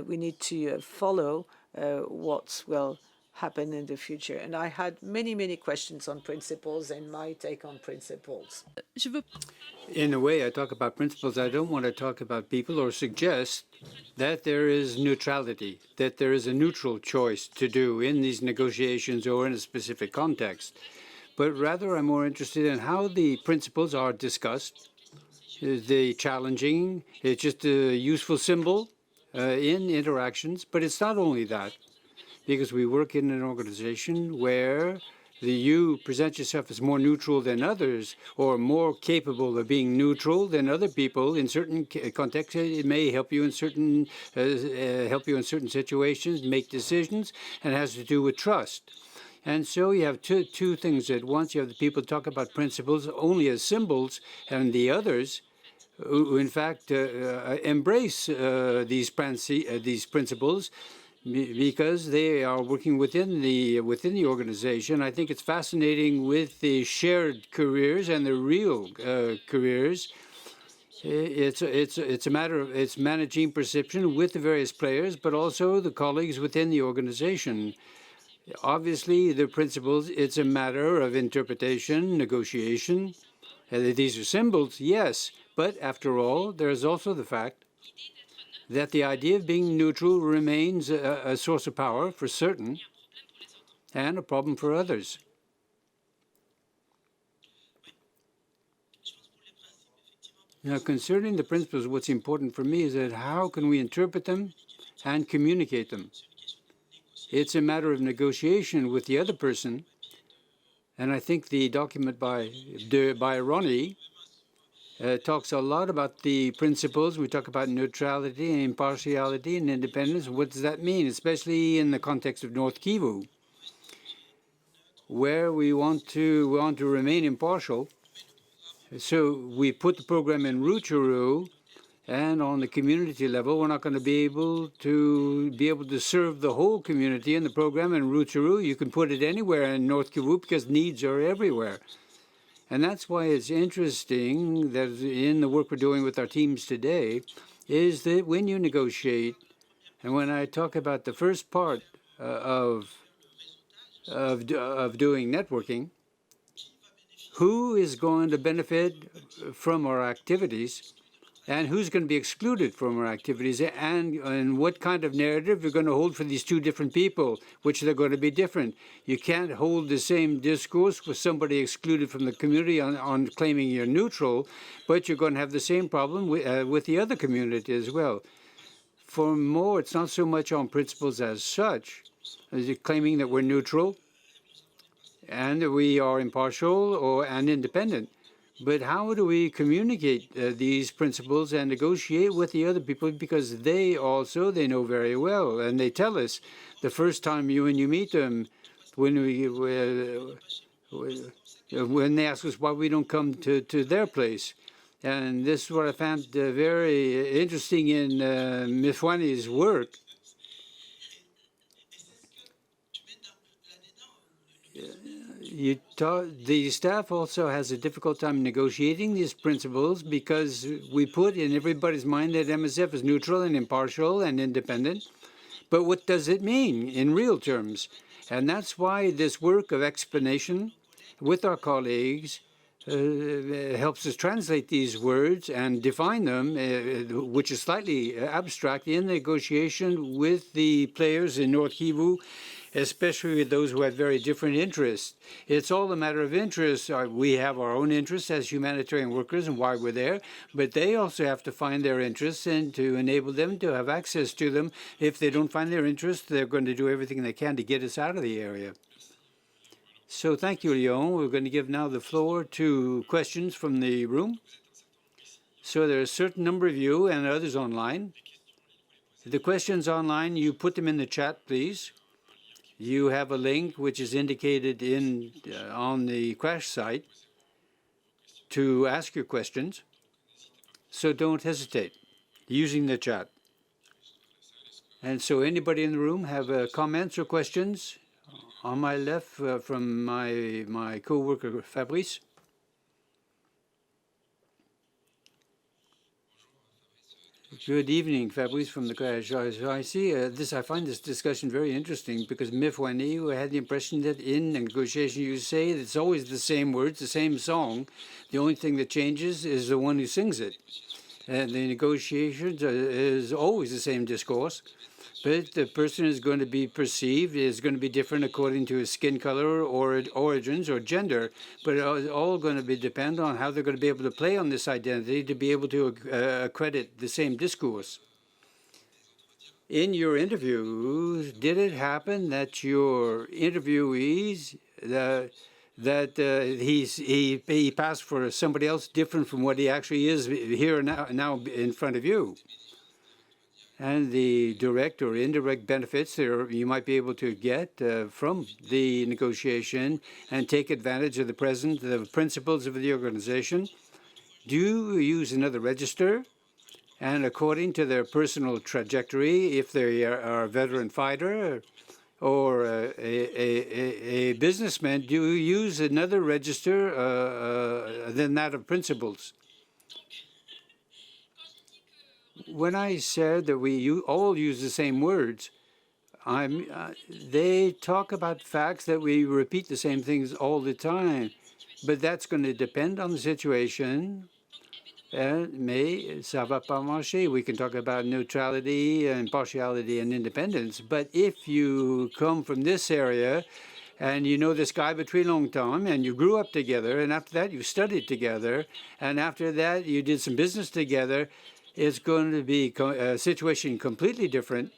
we need to follow what will happen in the future. And I had many questions on principles and my take on principles. In a way, I talk about principles. I don't want to talk about people or suggest that there is neutrality, that there is a neutral choice to do in these negotiations or in a specific context. But rather, I'm more interested in how the principles are discussed. Is the challenging? It's just a useful symbol in interactions. But it's not only that, because we work in an organization where you present yourself as more neutral than others, or more capable of being neutral than other people in certain contexts. It may help you in certain situations, make decisions, and has to do with trust. And so you have two things at once. You have the people talk about principles only as symbols, and the others who in fact embrace these principles, because they are working within the organization. I think it's fascinating with the shared careers and the real careers. It's a matter of managing perception with the various players, but also the colleagues within the organization. Obviously, the principles, it's a matter of interpretation, negotiation. These are symbols, yes, but after all, there's also the fact that the idea of being neutral remains a source of power for certain and a problem for others. Now, concerning the principles, what's important for me is that how can we interpret them and communicate them? It's a matter of negotiation with the other person, and I think the document by Ronnie talks a lot about the principles. We talk about neutrality and impartiality and independence. What does that mean, especially in the context of North Kivu? where we want to remain impartial. So we put the program in Rutshuru, and on the community level, we're not going to be able to serve the whole community in the program in Rutshuru. You can put it anywhere in North Kivu because needs are everywhere. And that's why it's interesting that in the work we're doing with our teams today is that when you negotiate, and when I talk about the first part of doing networking, who is going to benefit from our activities and who's going to be excluded from our activities, and what kind of narrative you're going to hold for these two different people, which they're going to be different. You can't hold the same discourse with somebody excluded from the community on claiming you're neutral, but you're going to have the same problem with the other community as well. For more, it's not so much on principles as such, as claiming that we're neutral and that we are impartial and independent. But how do we communicate these principles and negotiate with the other people? Because they know very well, and they tell us the first time when you meet them, when they ask us why we don't come to their place. And this is what I found very interesting in Myfanwy's work. The staff also has a difficult time negotiating these principles because we put in everybody's mind that MSF is neutral and impartial and independent. But what does it mean in real terms? And that's why this work of explanation with our colleagues helps us translate these words and define them, which is slightly abstract, in negotiation with the players in North Kivu, especially with those who have very different interests. It's all a matter of interest. We have our own interests as humanitarian workers and why we're there, but they also have to find their interests and to enable them to have access to them. If they don't find their interests, they're going to do everything they can to get us out of the area. So thank you, Léon. We're going to give now the floor to questions from the room. So there are a certain number of you and others online. The questions online, you put them in the chat, please. You have a link which is indicated on the crash site to ask your questions. So don't hesitate using the chat. And so anybody in the room have comments or questions? On my left from my co-worker Fabrice. Good evening, Fabrice from the crash. I see I find this discussion very interesting because Myfanwy had the impression that in negotiation you say it's always the same words, the same song. The only thing that changes is the one who sings it. And the negotiations is always the same discourse, but the person is going to be perceived is going to be different according to his skin color or origins or gender, but it's all going to depend on how they're going to be able to play on this identity to be able to accredit the same discourse. In your interviews, did it happen that your interviewees, he passed for somebody else different from what he actually is here now in front of you? And the direct or indirect benefits that you might be able to get from the negotiation and take advantage of the principles of the organization. Do you use another register? And according to their personal trajectory, if they are a veteran fighter or a businessman, do you use another register than that of principles? When I said that we all use the same words, they talk about facts that we repeat the same things all the time, but that's going to depend on the situation. Mais ça va pas marcher. We can talk about neutrality, impartiality, and independence, but if you come from this area and you know this guy between long time, and you grew up together, and after that you studied together, and after that you did some business together, it's going to be a situation completely different.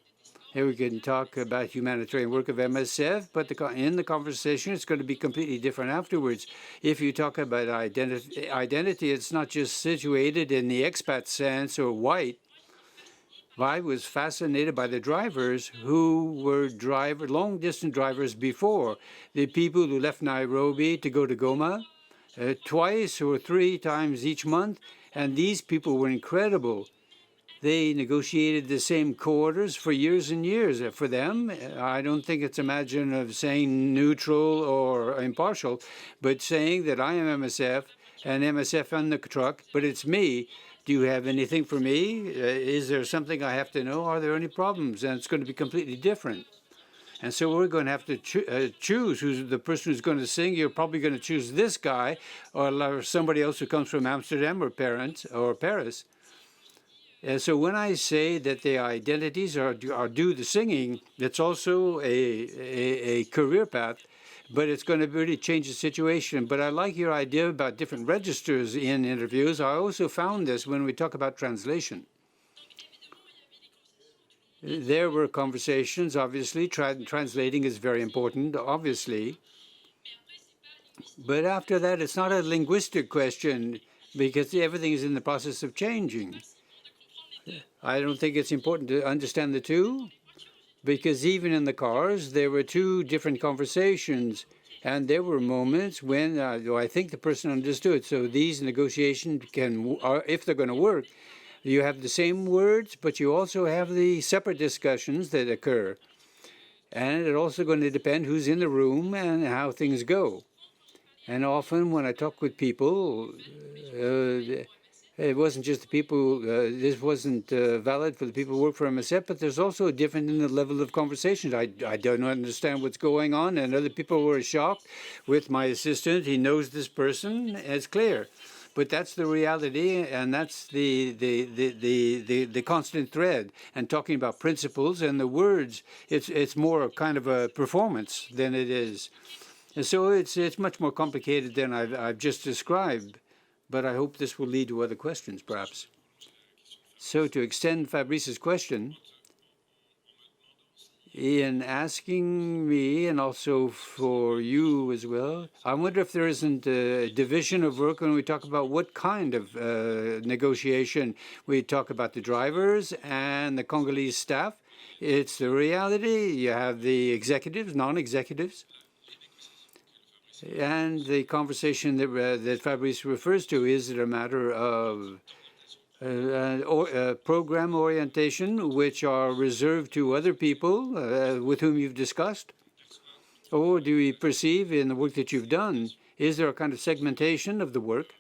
Here we can talk about humanitarian work of MSF, but in the conversation, it's going to be completely different afterwards. If you talk about identity, it's not just situated in the expat sense or white. I was fascinated by the drivers who were long-distance drivers before, the people who left Nairobi to go to Goma twice or three times each month, and these people were incredible. They negotiated the same quarters for years and years. For them, I don't think it's a matter of saying neutral or impartial, but saying that I am MSF and MSF on the truck, but it's me. Do you have anything for me? Is there something I have to know? Are there any problems? And it's going to be completely different. And so we're going to have to choose who's the person who's going to sing. You're probably going to choose this guy or somebody else who comes from Amsterdam or Paris. And so when I say that the identities are due to singing, it's also a career path, but it's going to really change the situation. But I like your idea about different registers in interviews. I also found this when we talk about translation. There were conversations, obviously. Translating is very important, obviously. But after that, it's not a linguistic question because everything is in the process of changing. I don't think it's important to understand the two, because even in the cars, there were two different conversations, and there were moments when I think the person understood. So these negotiations if they're going to work, you have the same words, but you also have the separate discussions that occur. And it's also going to depend who's in the room and how things go. And often when I talk with people, it wasn't just the people, this wasn't valid for the people who work for MSF, but there's also a difference in the level of conversations. I don't understand what's going on, and other people were shocked with my assistant. He knows this person, it's clear. But that's the reality, and that's the constant thread. And talking about principles and the words, it's more kind of a performance than it is. And so it's much more complicated than I've just described. But I hope this will lead to other questions, perhaps. So to extend Fabrice's question, in asking me, and also for you as well, I wonder if there isn't a division of work when we talk about what kind of negotiation. We talk about the drivers and the Congolese staff. It's the reality. You have the executives, non-executives. And the conversation that Fabrice refers to, is it a matter of program orientation, which are reserved to other people with whom you've discussed? Or do you perceive in the work that you've done, is there a kind of segmentation of the work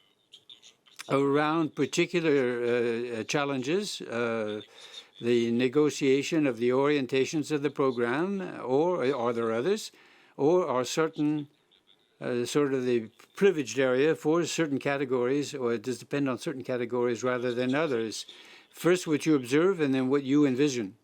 around particular challenges, the negotiation of the orientations of the program, or are there others, or are certain sort of the privileged area for certain categories, or it does depend on certain categories rather than others? First, what you observe, and then what you envision.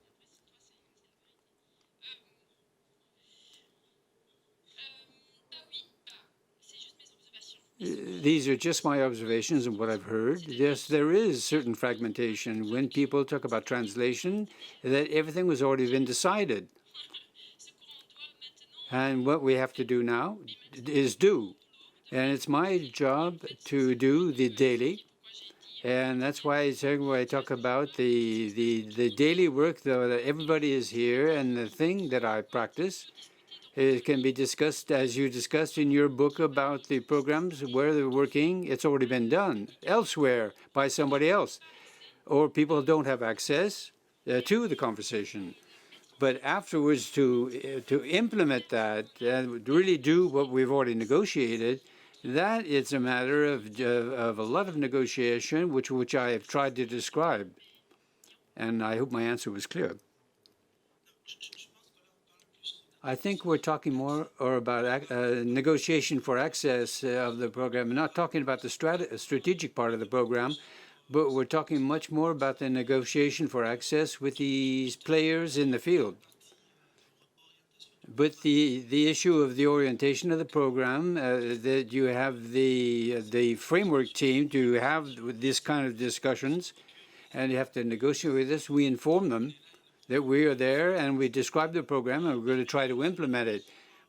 These are just my observations and what I've heard. Yes, there is certain fragmentation when people talk about translation, that everything was already been decided. And what we have to do now is do. And it's my job to do the daily. And that's why I talk about the daily work that everybody is here, and the thing that I practice. It can be discussed, as you discussed in your book about the programs, where they're working. It's already been done elsewhere by somebody else. Or people don't have access to the conversation. But afterwards, to implement that and really do what we've already negotiated, that is a matter of a lot of negotiation, which I have tried to describe. And I hope my answer was clear. I think we're talking more about negotiation for access of the program, not talking about the strategic part of the program, but we're talking much more about the negotiation for access with these players in the field. But the issue of the orientation of the program, that you have the framework team to have this kind of discussions, and you have to negotiate with us. We inform them that we are there, and we describe the program, and we're going to try to implement it.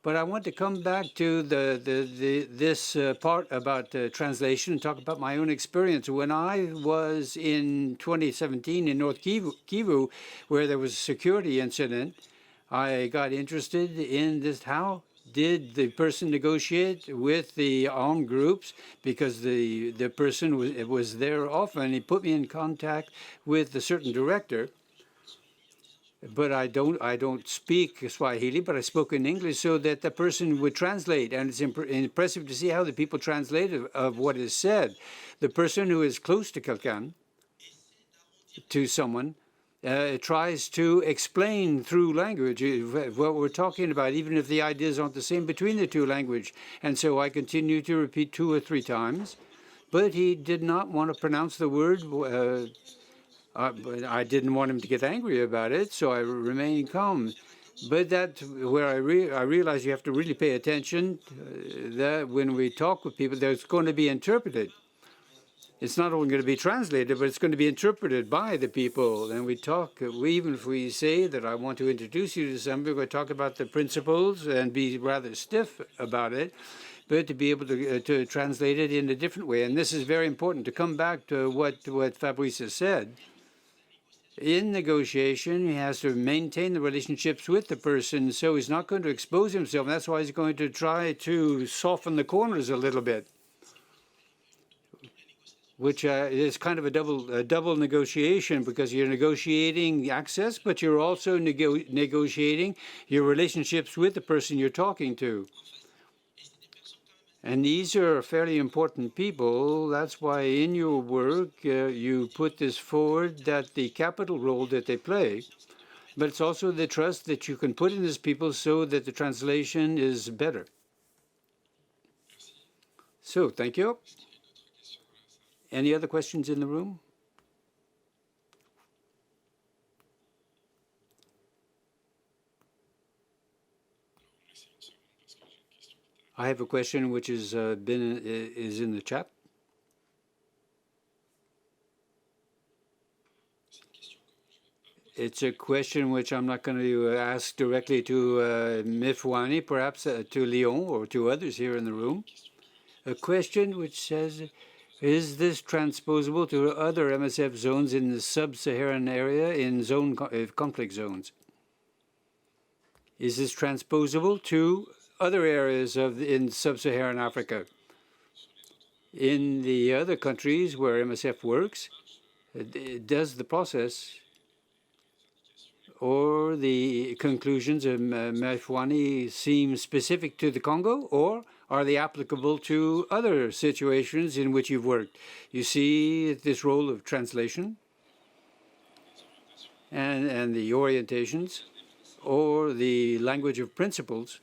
But I want to come back to this part about translation and talk about my own experience. When I was in 2017 in North Kivu, where there was a security incident, I got interested in this. How did the person negotiate with the armed groups? Because the person was there often. He put me in contact with a certain director. But I don't speak Swahili, but I spoke in English so that the person would translate. And it's impressive to see how the people translate of what is said. The person who is close to Kalkan, to someone, tries to explain through language what we're talking about, even if the ideas aren't the same between the two languages. And so I continue to repeat 2 or 3 times. But he did not want to pronounce the word. But I didn't want him to get angry about it, so I remained calm. But that's where I realize you have to really pay attention that when we talk with people, there's going to be interpreted. It's not only going to be translated, but it's going to be interpreted by the people. And we talk, even if we say that I want to introduce you to somebody, we're going to talk about the principles and be rather stiff about it, but to be able to translate it in a different way. And this is very important, to come back to what Fabrice has said. In negotiation, he has to maintain the relationships with the person, so he's not going to expose himself. That's why he's going to try to soften the corners a little bit, which is kind of a double negotiation, because you're negotiating access, but you're also negotiating your relationships with the person you're talking to. And these are fairly important people. That's why in your work, you put this forward, that the capital role that they play, but it's also the trust that you can put in these people so that the translation is better. So, thank you. Any other questions in the room? I have a question which is in the chat. It's a question which I'm not going to ask directly to Myfanwy, perhaps to Léon or to others here in the room. A question which says, is this transposable to other MSF zones in the sub-Saharan area, in conflict zones? Is this transposable to other areas in sub-Saharan Africa? In the other countries where MSF works, does the process or the conclusions of Myfanwy seem specific to the Congo, or are they applicable to other situations in which you've worked? You see this role of translation and the orientations, or the language of principles.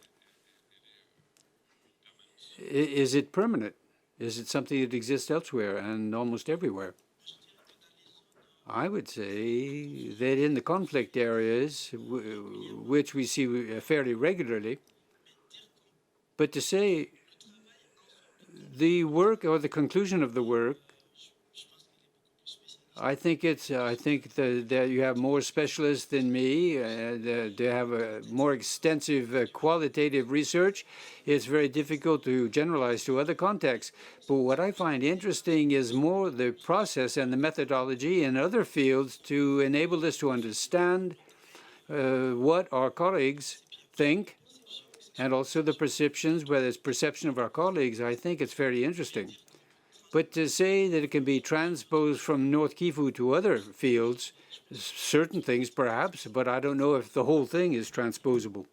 Is it permanent? Is it something that exists elsewhere and almost everywhere? I would say that in the conflict areas, which we see fairly regularly, but to say the work or the conclusion of the work, I think that you have more specialists than me. They have a more extensive qualitative research. It's very difficult to generalize to other contexts. But what I find interesting is more the process and the methodology in other fields to enable us to understand what our colleagues think, and also the perceptions, whether it's perception of our colleagues. I think it's very interesting. But to say that it can be transposed from North Kivu to other fields, certain things perhaps, but I don't know if the whole thing is transposable.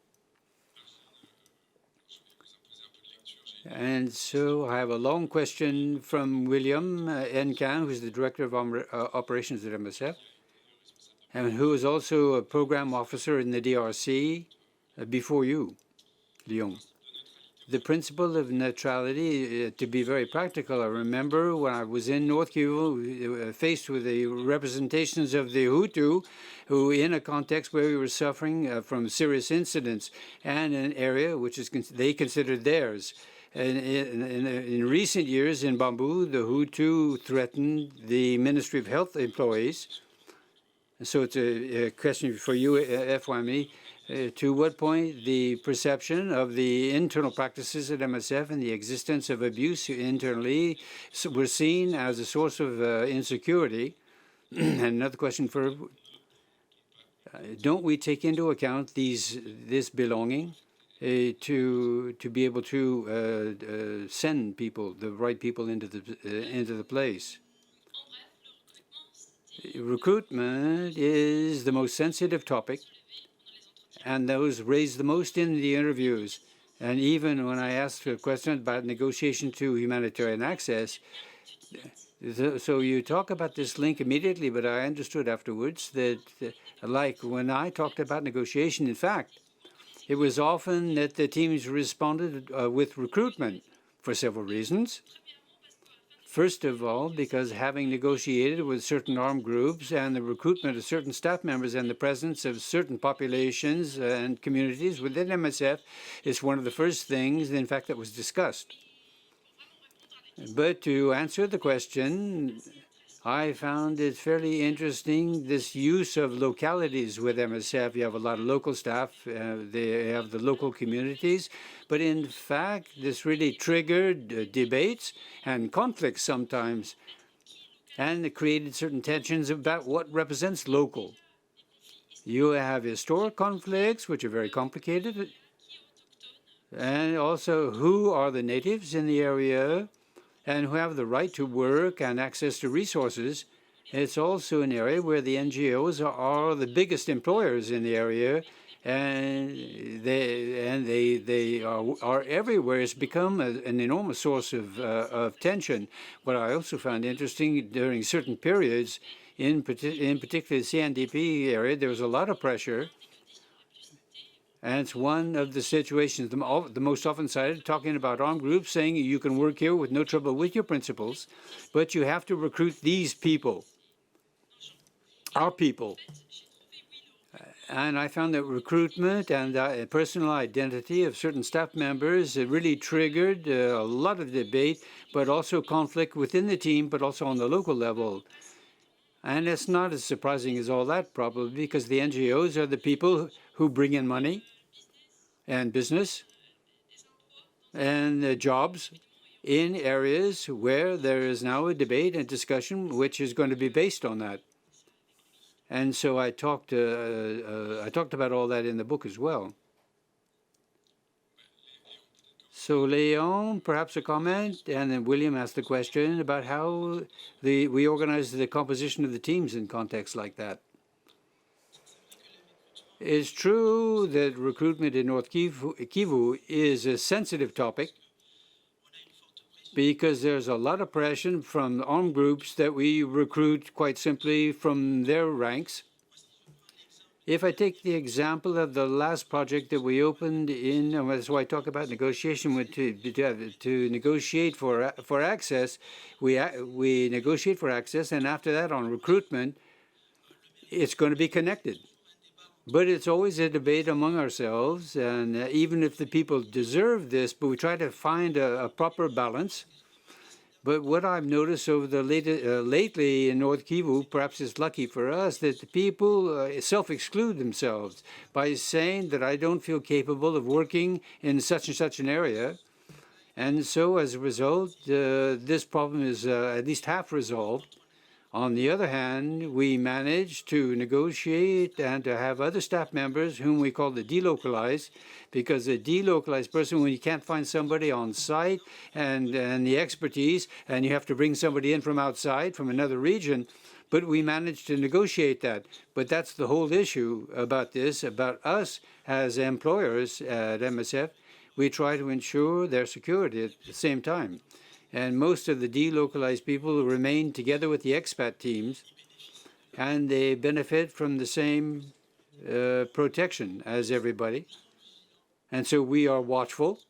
And so I have a long question from William Nkan, who's the Director of Operations at MSF, and who is also a program officer in the DRC before you, Léon. The principle of neutrality, to be very practical, I remember when I was in North Kivu, faced with the representations of the Hutu, who in a context where we were suffering from serious incidents, and an area which is they considered theirs. And in recent years in Bamboo, the Hutu threatened the Ministry of Health employees So it's a question for you, Myfanwy. To what point the perception of the internal practices at MSF and the existence of abuse internally were seen as a source of insecurity? And another question for, don't we take into account this belonging to be able to send people, the right people into the place? Recruitment is the most sensitive topic, and those raised the most in the interviews. And even when I asked a question about negotiation to humanitarian access, so you talk about this link immediately, but I understood afterwards that, like when I talked about negotiation, in fact, it was often that the teams responded with recruitment for several reasons. First of all, because having negotiated with certain armed groups and the recruitment of certain staff members and the presence of certain populations and communities within MSF is one of the first things, in fact, that was discussed. But to answer the question, I found it fairly interesting, this use of localities with MSF. You have a lot of local staff, they have the local communities, but in fact, this really triggered debates and conflicts sometimes, and it created certain tensions about what represents local. You have historic conflicts, which are very complicated, and also who are the natives in the area, and who have the right to work and access to resources. It's also an area where the NGOs are the biggest employers in the area, and they are everywhere. It's become an enormous source of tension. What I also found interesting during certain periods, in particular the CNDP area, there was a lot of pressure. And it's one of the situations, the most often cited, talking about armed groups saying you can work here with no trouble with your principles, but you have to recruit these people, our people. And I found that recruitment and personal identity of certain staff members really triggered a lot of debate, but also conflict within the team, but also on the local level. And it's not as surprising as all that, probably, because the NGOs are the people who bring in money and business and jobs in areas where there is now a debate and discussion which is going to be based on that. And so I talked about all that in the book as well. So Léon, perhaps a comment, and then William asked the question about how we organize the composition of the teams in contexts like that. It's true that recruitment in North Kivu is a sensitive topic because there's a lot of pressure from armed groups that we recruit quite simply from their ranks. If I take the example of the last project that we opened in, and that's why I talk about negotiation, to negotiate for access, we negotiate for access, and after that on recruitment, it's going to be connected. But it's always a debate among ourselves, and even if the people deserve this, but we try to find a proper balance. But what I've noticed over the lately in North Kivu, perhaps it's lucky for us, that the people self-exclude themselves by saying that I don't feel capable of working in such and such an area. And so as a result, this problem is at least half resolved. On the other hand, we managed to negotiate and to have other staff members whom we call the delocalized, because a delocalized person, when you can't find somebody on site and the expertise, and you have to bring somebody in from outside, from another region, but we managed to negotiate that. But that's the whole issue about this, about us as employers at MSF. We try to ensure their security at the same time. And most of the delocalized people remain together with the expat teams, and they benefit from the same protection as everybody. And so we are watchful.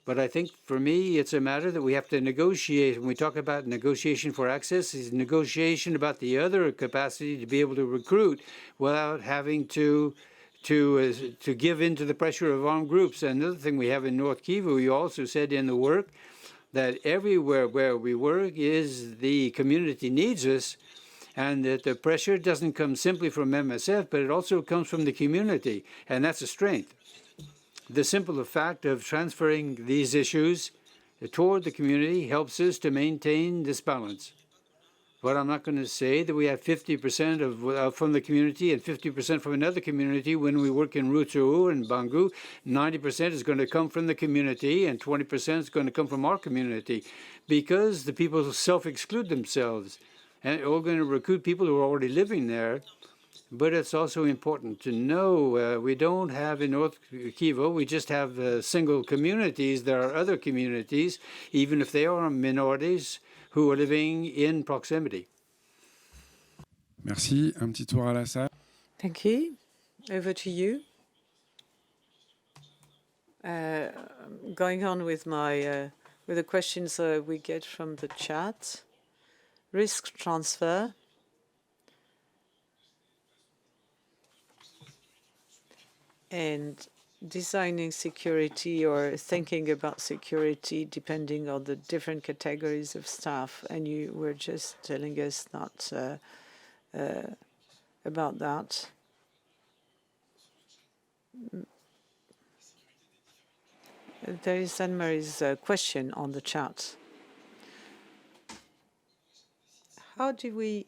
But I think for me, it's a matter that we have to negotiate. When we talk about negotiation for access, it's negotiation about the other capacity to be able to recruit without having to give in to the pressure of armed groups. Another thing we have in North Kivu, we also said in the work, that everywhere where we work is the community needs us, and that the pressure doesn't come simply from MSF, but it also comes from the community, and that's a strength. The simple fact of transferring these issues toward the community helps us to maintain this balance. But I'm not going to say that we have 50% from the community and 50% from another community when we work in Rutshuru and Bangu. 90% is going to come from the community and 20% is going to come from our community, because the people self-exclude themselves. And we're going to recruit people who are already living there. But it's also important to know we don't have in North Kivu, we just have single communities. There are other communities, even if they are minorities, who are living in proximity. Merci. Un petit tour à la salle. Thank you. Over to you. Going on with with the questions we get from the chat. Risk transfer. And designing security or thinking about security depending on the different categories of staff. And you were just telling us that about that. There is Anne-Marie's question on the chat. How do we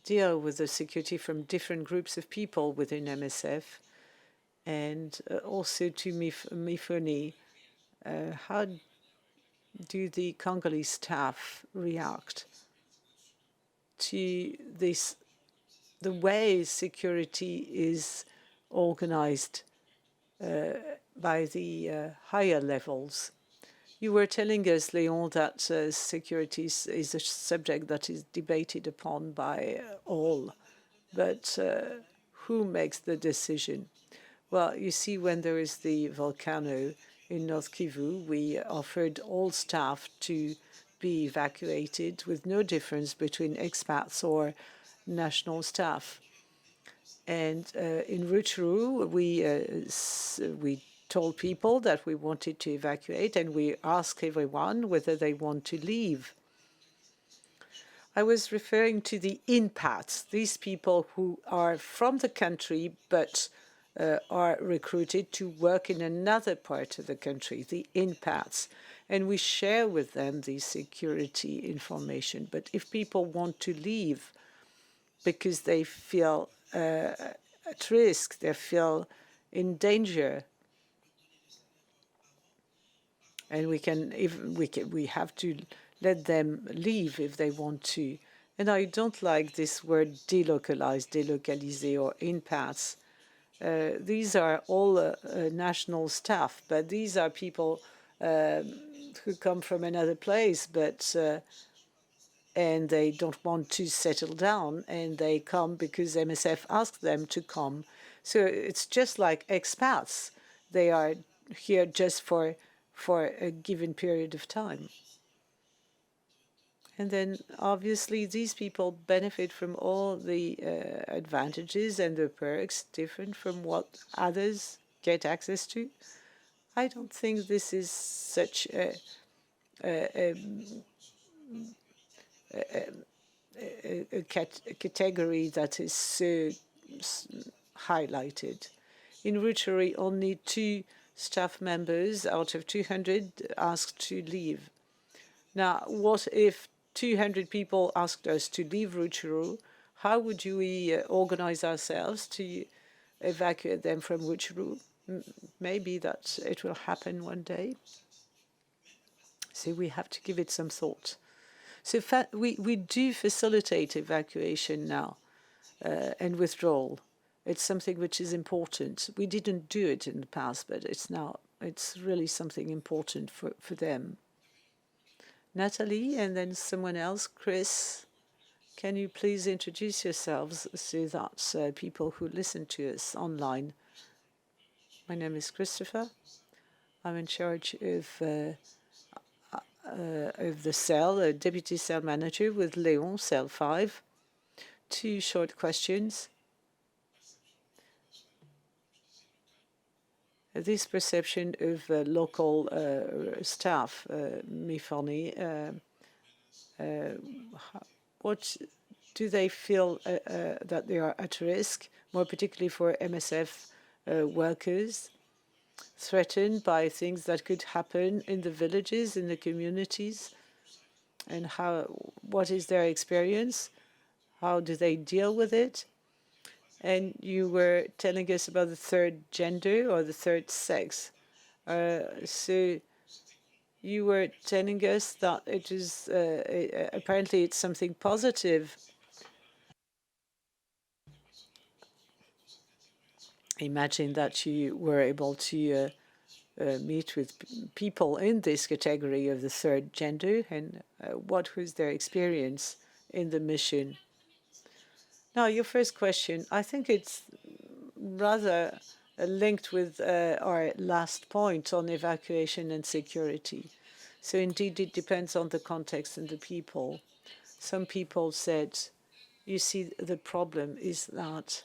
deal with the security from different groups of people within MSF? And also to Myfanwy, how do the Congolese staff react to this, the way security is organized by the higher levels? You were telling us, Léon, that security is a subject that is debated upon by all, but who makes the decision? Well, you see, when there is the volcano in North Kivu, we offered all staff to be evacuated with no difference between expats or national staff. And in Rutshuru, we told people that we wanted to evacuate, and we asked everyone whether they want to leave. I was referring to the inpats, these people who are from the country but are recruited to work in another part of the country, the inpats, and we share with them the security information. But if people want to leave because they feel at risk, they feel in danger, and we have to let them leave if they want to. And I don't like this word délocalisés, délocalisés, or inpats. These are all national staff, but these are people who come from another place, but and they don't want to settle down, and they come because MSF asked them to come. So it's just like expats. They are here just for a given period of time. And then, obviously, these people benefit from all the advantages and the perks different from what others get access to. I don't think this is such a category that is so highlighted. In Rutshuru, only 2 staff members out of 200 asked to leave. Now, what if 200 people asked us to leave Rutshuru? How would we organize ourselves to evacuate them from Rutshuru? Maybe that it will happen one day. So we have to give it some thought. So we do facilitate evacuation now and withdrawal. It's something which is important. We didn't do it in the past, but it's really something important for them. Natalie, and then someone else. Chris, can you please introduce yourselves so that people who listen to us online? My name is Christopher. I'm in charge of the cell, deputy cell manager with Léon, cell 5. 2 short questions. This perception of local staff, Myfanwy, what do they feel that they are at risk, more particularly for MSF workers, threatened by things that could happen in the villages, in the communities? And what is their experience? How do they deal with it? And you were telling us about the third gender or the third sex. So you were telling us that it is apparently it's something positive. Imagine that you were able to meet with people in this category of the third gender, and what was their experience in the mission? Now, your first question, I think it's rather linked with our last point on evacuation and security. So indeed, it depends on the context and the people. Some people said, you see, the problem is that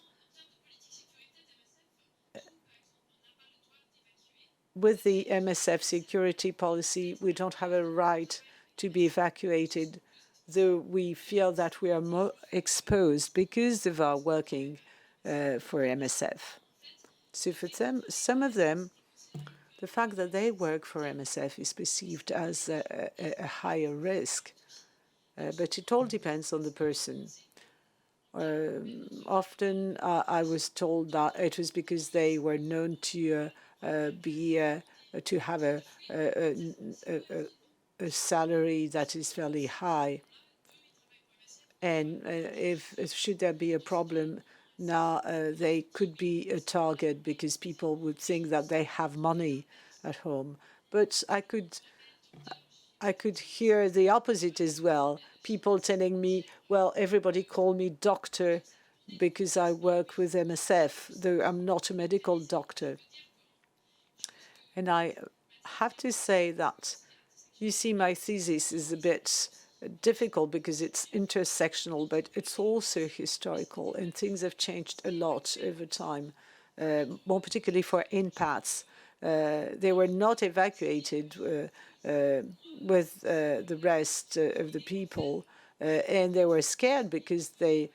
with the MSF security policy, we don't have a right to be evacuated, though we feel that we are more exposed because of our working for MSF. So for them, some of them, the fact that they work for MSF is perceived as a higher risk, but it all depends on the person. Often I was told that it was because they were known to to have a salary that is fairly high, and if should there be a problem, now they could be a target because people would think that they have money at home. But I could hear the opposite as well. People telling me, well, everybody call me doctor because I work with MSF, though I'm not a medical doctor. And I have to say that, you see, my thesis is a bit difficult because it's intersectional, but it's also historical, and things have changed a lot over time, more particularly for inpats. They were not evacuated with the rest of the people, and they were scared because they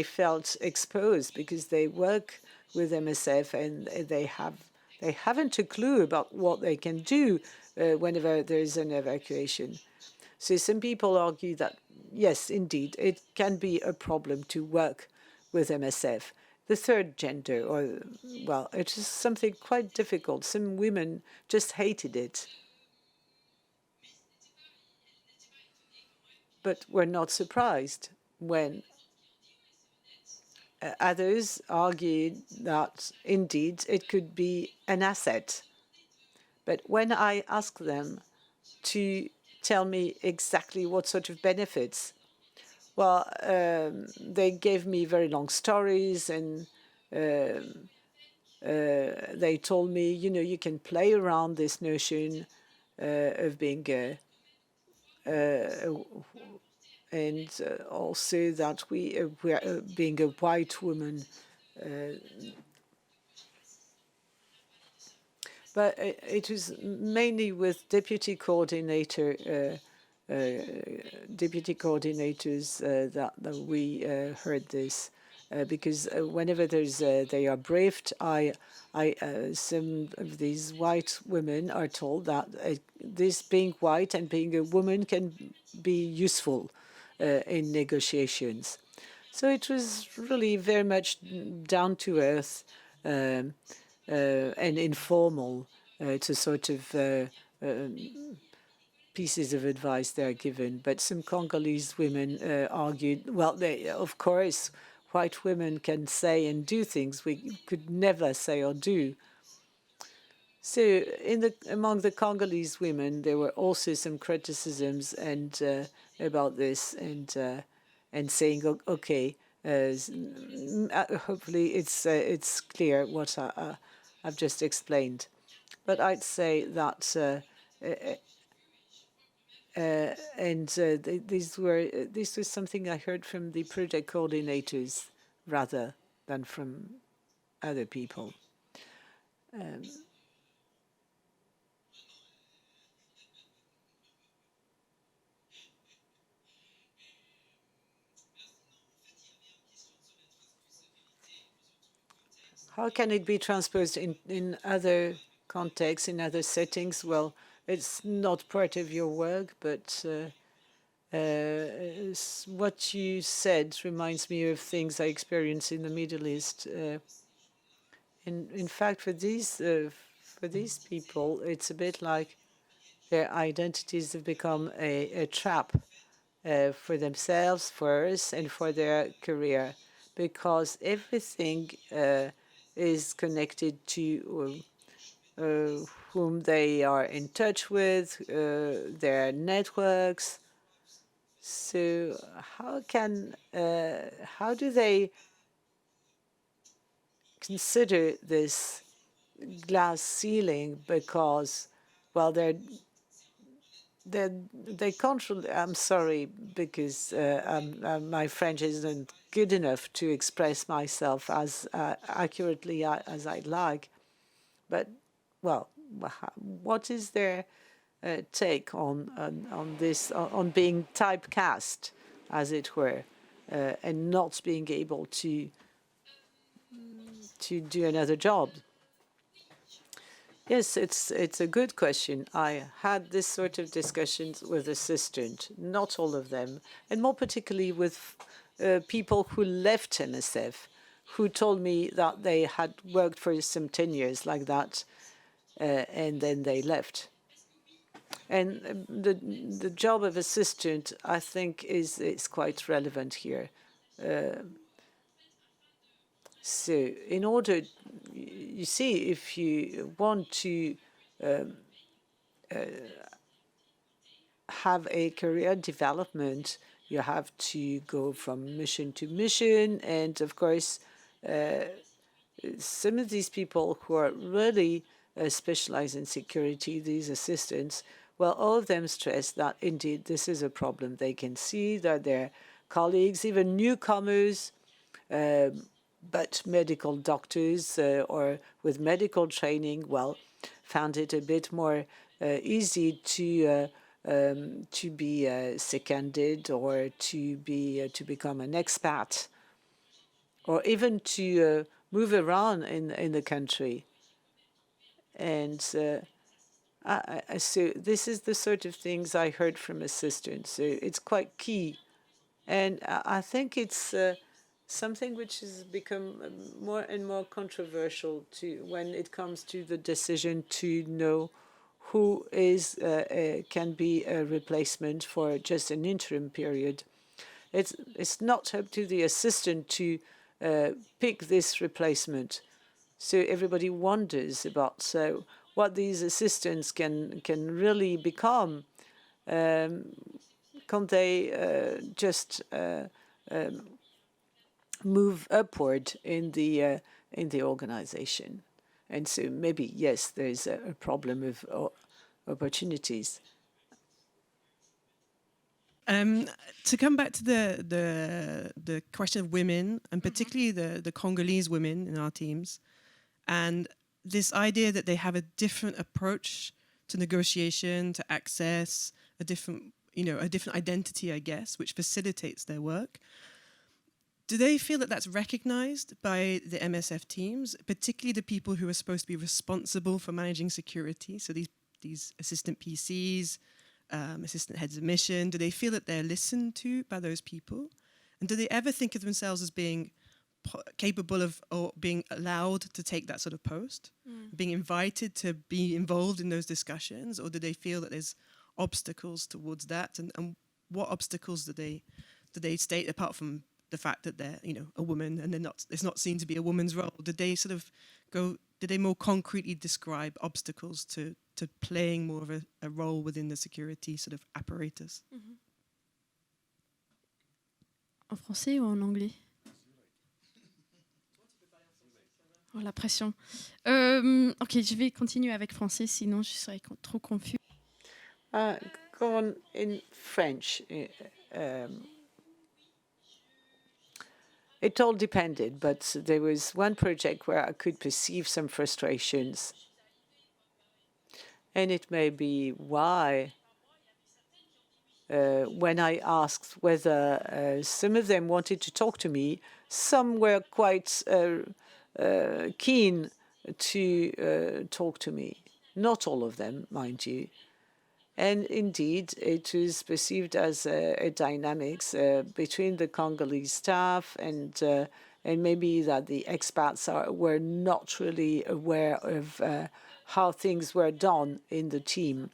felt exposed because they work with MSF and they haven't a clue about what they can do whenever there is an evacuation. So some people argue that, yes, indeed, it can be a problem to work with MSF. The third gender, or, well, it is something quite difficult. Some women just hated it, but were not surprised when others argued that, indeed, it could be an asset. But when I asked them to tell me exactly what sort of benefits, well, they gave me very long stories, and they told me, you know, you can play around this notion of being and also that we are being a white woman. But it was mainly with deputy coordinators that we heard this, because whenever they are briefed, some of these white women are told that this being white and being a woman can be useful in negotiations. So it was really very much down to earth and informal. It's a sort of pieces of advice they're given. But some Congolese women argued, well, of course, white women can say and do things we could never say or do. So among the Congolese women, there were also some criticisms and about this and saying, okay, hopefully it's clear what I've just explained. But I'd say that this was something I heard from the project coordinators rather than from other people. how can it be transposed in other contexts, in other settings? Well, it's not part of your work, but what you said reminds me of things I experienced in the Middle East. In fact, for these people, it's a bit like their identities have become a trap for themselves, for us, and for their career, because everything is connected to whom they are in touch with, their networks. So how do they consider this glass ceiling? Because, well, they control. I'm sorry, because my French isn't good enough to express myself as accurately as I'd like. But, well, what is their take on this, on being typecast, as it were, and not being able to do another job? Yes, it's a good question. I had this sort of discussions with assistants, not all of them, and more particularly with people who left MSF, who told me that they had worked for some 10 years like that, and then they left. And the job of assistant, I think, is quite relevant here. So in order, you see, if you want to have a career development, you have to go from mission to mission. And of course, some of these people who are really specialized in security, these assistants, well, all of them stress that indeed this is a problem. They can see that their colleagues, even newcomers, but medical doctors or with medical training, well, found it a bit more easy to be seconded or to become an expat, or even to move around in the country. And so this is the sort of things I heard from assistants. So it's quite key, and I think it's something which has become more and more controversial when it comes to the decision to know who can be a replacement for just an interim period. It's not up to the assistant to pick this replacement. So everybody wonders about what these assistants can really become. Can't they just move upward in the organization? And so maybe, yes, there's a problem of opportunities. To come back to the question of women, and particularly the Congolese women in our teams, and this idea that they have a different approach to negotiation, to access, a different identity, I guess, which facilitates their work. Do they feel that that's recognized by the MSF teams, particularly the people who are supposed to be responsible for managing security? So these assistant PCs, assistant heads of mission, do they feel that they're listened to by those people? And do they ever think of themselves as being capable of or being allowed to take that sort of post, being invited to be involved in those discussions? Or do they feel that there's obstacles towards that? And what obstacles do they state, apart from the fact that they're a woman and it's not seen to be a woman's role? Did they more concretely describe obstacles to playing more of a role within the security sort of apparatus? En français ou en anglais? Oh, la pression. Ok, je vais continuer avec français, sinon je serais trop confus. Go on in French. It all depended, but there was one project where I could perceive some frustrations. And it may be why, when I asked whether some of them wanted to talk to me, some were quite keen to talk to me. Not all of them, mind you. And indeed, it is perceived as a dynamics between the Congolese staff and maybe that the expats were not really aware of how things were done in the team.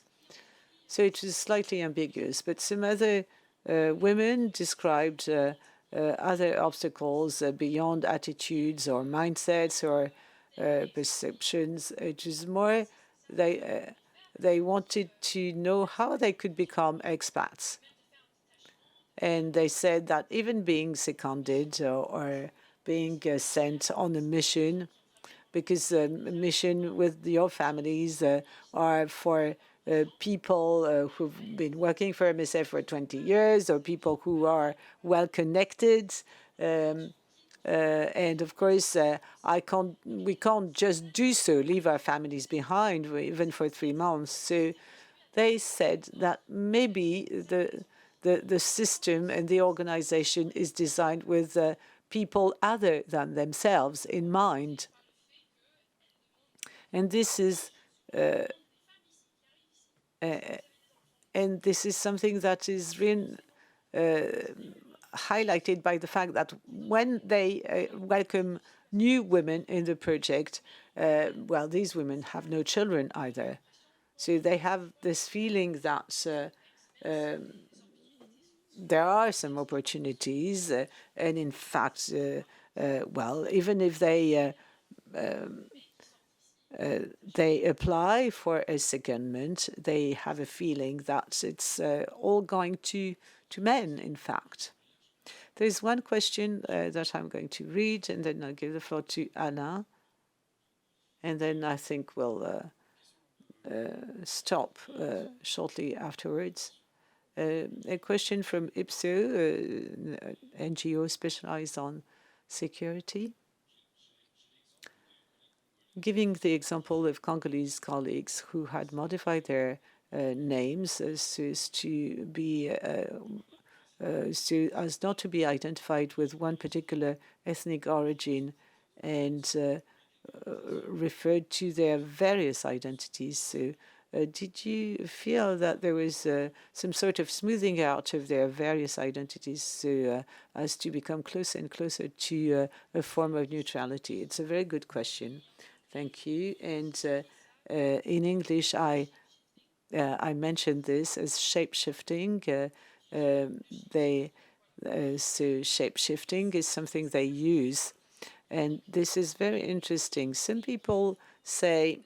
So it was slightly ambiguous. But some other women described other obstacles beyond attitudes or mindsets or perceptions. It was more they wanted to know how they could become expats. And they said that even being seconded or being sent on a mission, because a mission with your families are for people who've been working for MSF for 20 years or people who are well connected. And of course, we can't just do so, leave our families behind, even for 3 months. So they said that maybe the system and the organization is designed with people other than themselves in mind. And this is something that is really highlighted by the fact that when they welcome new women in the project, well, these women have no children either. So they have this feeling that there are some opportunities. And in fact, well, even if they apply for a secondment, they have a feeling that it's all going to men, in fact. There's one question that I'm going to read, and then I'll give the floor to Anna. And then I think we'll stop shortly afterwards. A question from IPSO, NGO specialized on security. Giving the example of Congolese colleagues who had modified their names as to be as not to be identified with one particular ethnic origin and referred to their various identities. So did you feel that there was some sort of smoothing out of their various identities so as to become closer and closer to a form of neutrality? It's a very good question. Thank you. And in English, I mentioned this as shape-shifting. So shape-shifting is something they use. And this is very interesting. Some people say,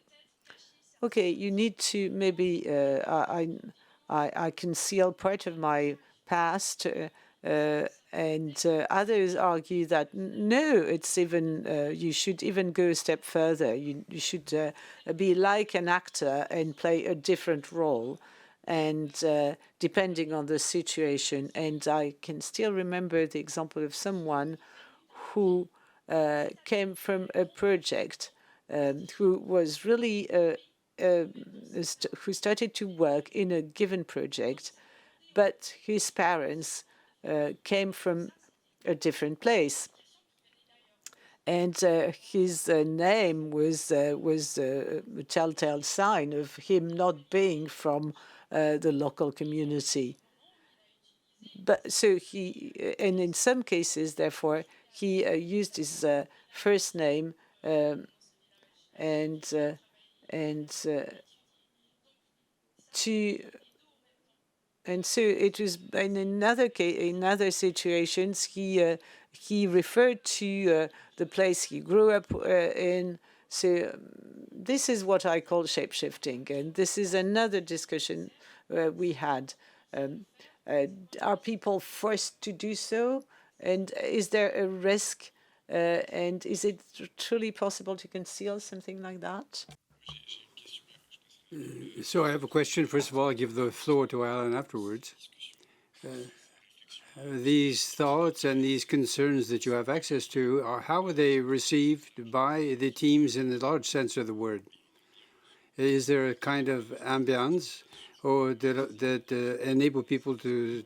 okay, you need to maybe, I conceal part of my past, and others argue that no, it's even, you should even go a step further. You should be like an actor and play a different role, and depending on the situation. And I can still remember the example of someone who came from a project, who was really who started to work in a given project, but his parents came from a different place, and his name was a telltale sign of him not being from the local community. But so and in some cases, therefore, he used his first name and so it was in another case, in other situations, he referred to the place he grew up in. So this is what I call shape-shifting, and this is another discussion we had. Are people forced to do so? And is there a risk? And is it truly possible to conceal something like that? So I have a question. First of all, I'll give the floor to Alan afterwards. These thoughts and these concerns that you have access to, how are they received by the teams in the large sense of the word? Is there a kind of ambience or that enable people to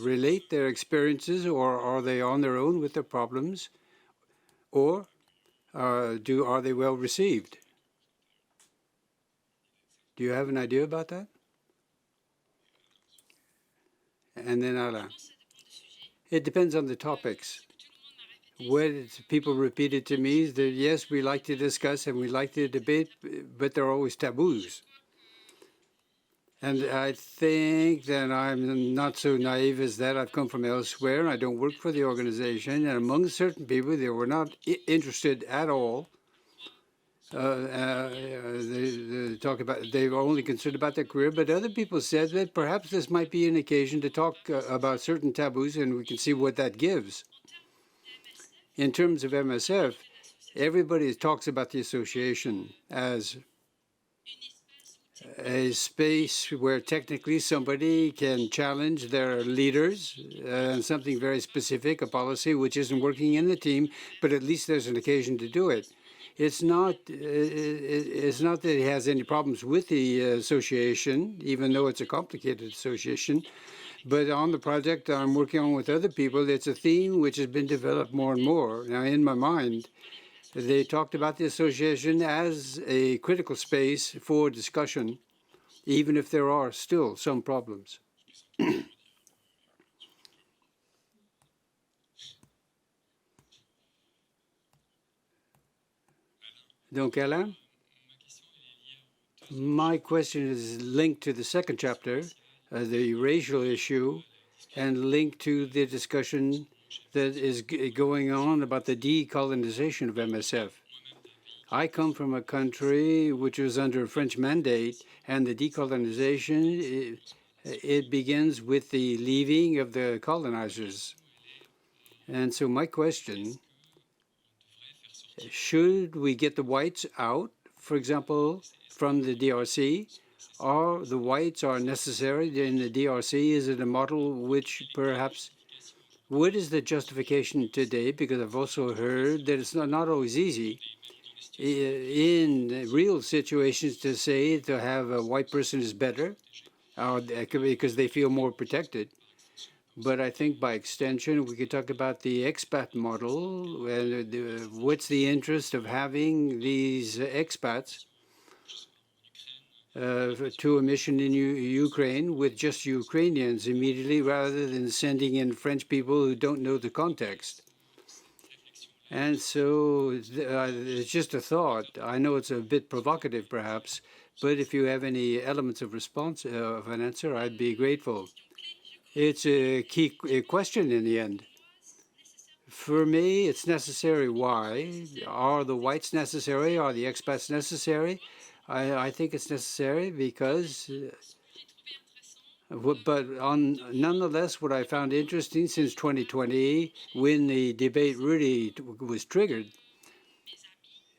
relate their experiences, or are they on their own with their problems? Or Are they well received? Do you have an idea about that? And then Alain. It depends on the topics. What people repeated to me is that, yes, we like to discuss and we like to debate, but there are always taboos. And I think that I'm not so naive as that. I've come from elsewhere. I don't work for the organization. And among certain people, they were not interested at all. They talk about, they were only concerned about their career, but other people said that perhaps this might be an occasion to talk about certain taboos, and we can see what that gives. In terms of MSF, everybody talks about the association as a space where technically somebody can challenge their leaders and something very specific, a policy which isn't working in the team, but at least there's an occasion to do it. It's not that it has any problems with the association, even though it's a complicated association. But on the project I'm working on with other people, it's a theme which has been developed more and more. Now, in my mind, they talked about the association as a critical space for discussion, even if there are still some problems. Donc, Alain, my question is linked to the second chapter, the racial issue, and linked to the discussion that is going on about the decolonization of MSF. I come from a country which was under a French mandate, and the decolonization, it begins with the leaving of the colonizers. And so my question, should we get the whites out, for example, from the DRC? Or the whites are necessary in the DRC? Is it a model which perhaps, what is the justification today? Because I've also heard that it's not always easy in real situations to say to have a white person is better, because they feel more protected. But I think by extension, we could talk about the expat model. And what's the interest of having these expats to a mission in Ukraine with just Ukrainians immediately, rather than sending in French people who don't know the context? And so it's just a thought. I know it's a bit provocative, perhaps, but if you have any elements of response of an answer, I'd be grateful. It's a key question in the end. For me, it's necessary. Why? Are the whites necessary? Are the expats necessary? I think it's necessary because, nonetheless, what I found interesting since 2020, when the debate really was triggered,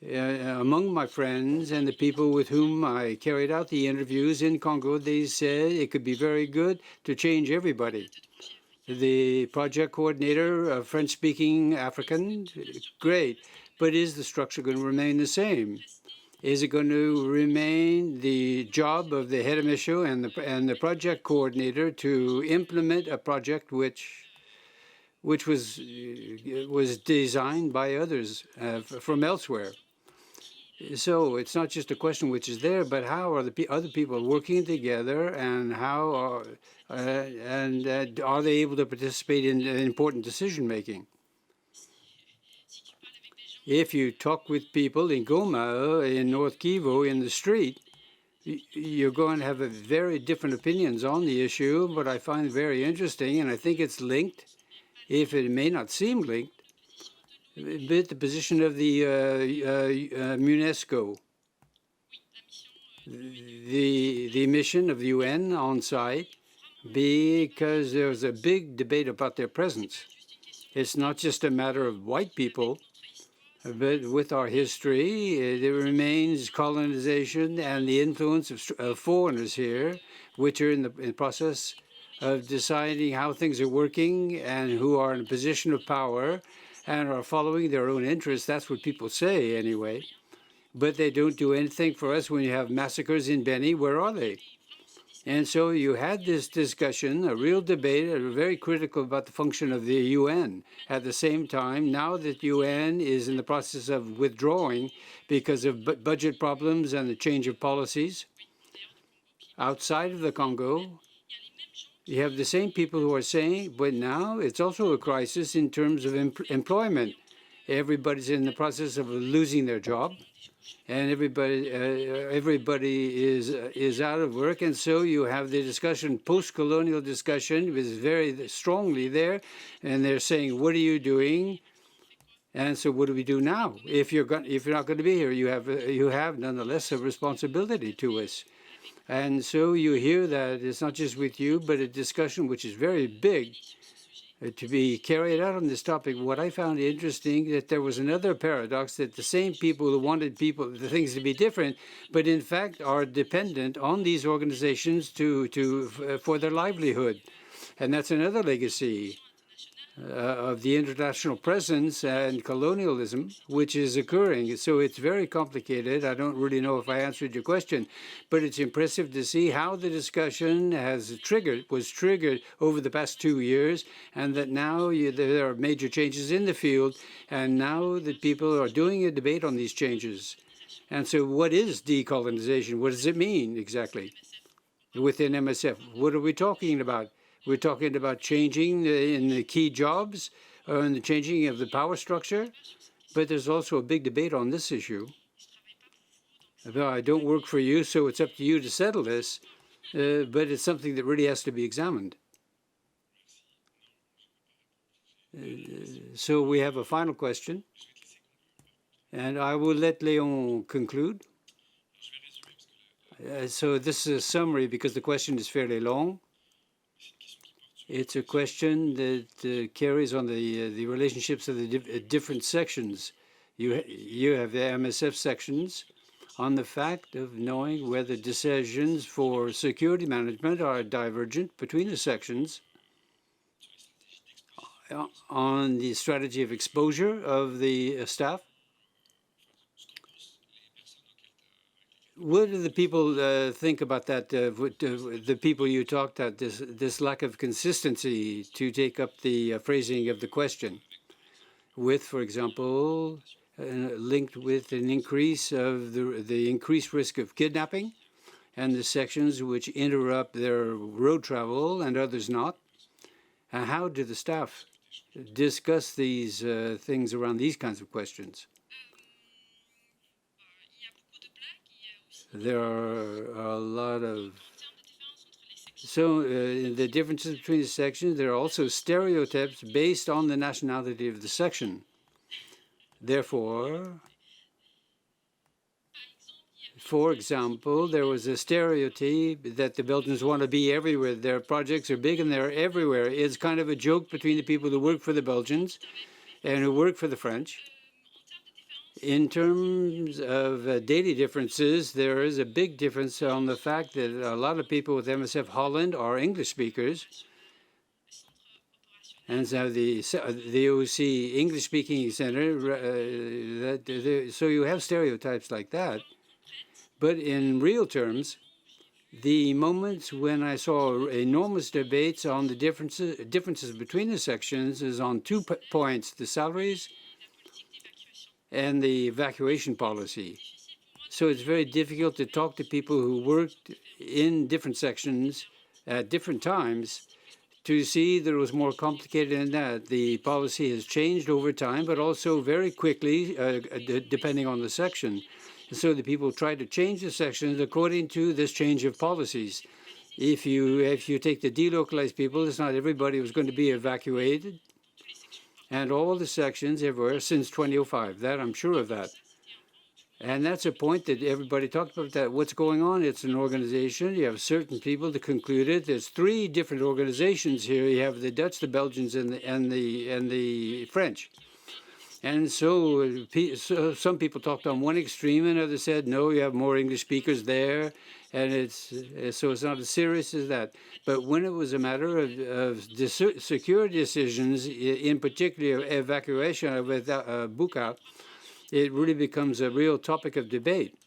among my friends and the people with whom I carried out the interviews in Congo, they said it could be very good to change everybody. The project coordinator, French-speaking African, great. But is the structure going to remain the same? Is it going to remain the job of the head of mission and the project coordinator to implement a project which was designed by others from elsewhere? So it's not just a question which is there, but how are the other people working together, and how are they able to participate in important decision making? If you talk with people in Goma, in North Kivu, in the street, you're going to have a very different opinions on the issue, but I find it very interesting, and I think it's linked, if it may not seem linked, with the position of the UNESCO, the mission of the UN on site, because there's a big debate about their presence. It's not just a matter of white people, but with our history, there remains colonization and the influence of foreigners here, which are in the process of deciding how things are working and who are in a position of power and are following their own interests. That's what people say anyway. But they don't do anything for us when you have massacres in Beni. Where are they? And so you had this discussion, a real debate, very critical about the function of the UN. At the same time, now that UN is in the process of withdrawing because of budget problems and the change of policies outside of the Congo, you have the same people who are saying, but now it's also a crisis in terms of employment. Everybody's in the process of losing their job, and everybody is out of work, and so you have the discussion, post-colonial discussion, is very strongly there, and they're saying, "What are you doing?" And so, what do we do now? If you're not going to be here, you have nonetheless a responsibility to us. And so you hear that it's not just with you, but a discussion which is very big to be carried out on this topic. What I found interesting, that there was another paradox, that the same people who wanted the things to be different, but in fact are dependent on these organizations for their livelihood. And that's another legacy of the international presence and colonialism, which is occurring. So it's very complicated. I don't really know if I answered your question, but it's impressive to see how the discussion was triggered over the past 2 years, and that now there are major changes in the field, and now that people are doing a debate on these changes. And so what is decolonization? What does it mean exactly within MSF? What are we talking about? We're talking about changing in the key jobs and the changing of the power structure. But there's also a big debate on this issue. I don't work for you, so it's up to you to settle this. But it's something that really has to be examined. So we have a final question. And I will let Léon conclude. So this is a summary because the question is fairly long. It's a question that carries on the relationships of the different sections. You have the MSF sections on the fact of knowing whether decisions for security management are divergent between the sections, on the strategy of exposure of the staff. What do the people think about that? The people you talked at, this lack of consistency, to take up the phrasing of the question, with, for example, linked with an increase of the increased risk of kidnapping, and the sections which interrupt their road travel and others not. And how do the staff discuss these things around these kinds of questions? There are a lot of... So the differences between the sections, there are also stereotypes based on the nationality of the section. Therefore, for example, there was a stereotype that the Belgians want to be everywhere. Their projects are big and they're everywhere. It's kind of a joke between the people who work for the Belgians and who work for the French. In terms of daily differences, there is a big difference on the fact that a lot of people with MSF Holland are English speakers. And so the OC English-speaking center, so you have stereotypes like that. But in real terms, the moments when I saw enormous debates on the differences between the sections is on 2 points: the salaries and the evacuation policy. So it's very difficult to talk to people who worked in different sections at different times to see that it was more complicated than that. The policy has changed over time, but also very quickly, depending on the section. So the people try to change the sections according to this change of policies. If you take the delocalized people, it's not everybody who's going to be evacuated. And all the sections everywhere since 2005. That, I'm sure of that. And that's a point that everybody talked about, that what's going on. It's an organization. You have certain people to conclude it. There's 3 different organizations here. You have the Dutch, the Belgians, and the French. And so some people talked on one extreme, and others said, no, you have more English speakers there. And so it's not as serious as that. But when it was a matter of security decisions, in particular evacuation of Buka, it really becomes a real topic of debate.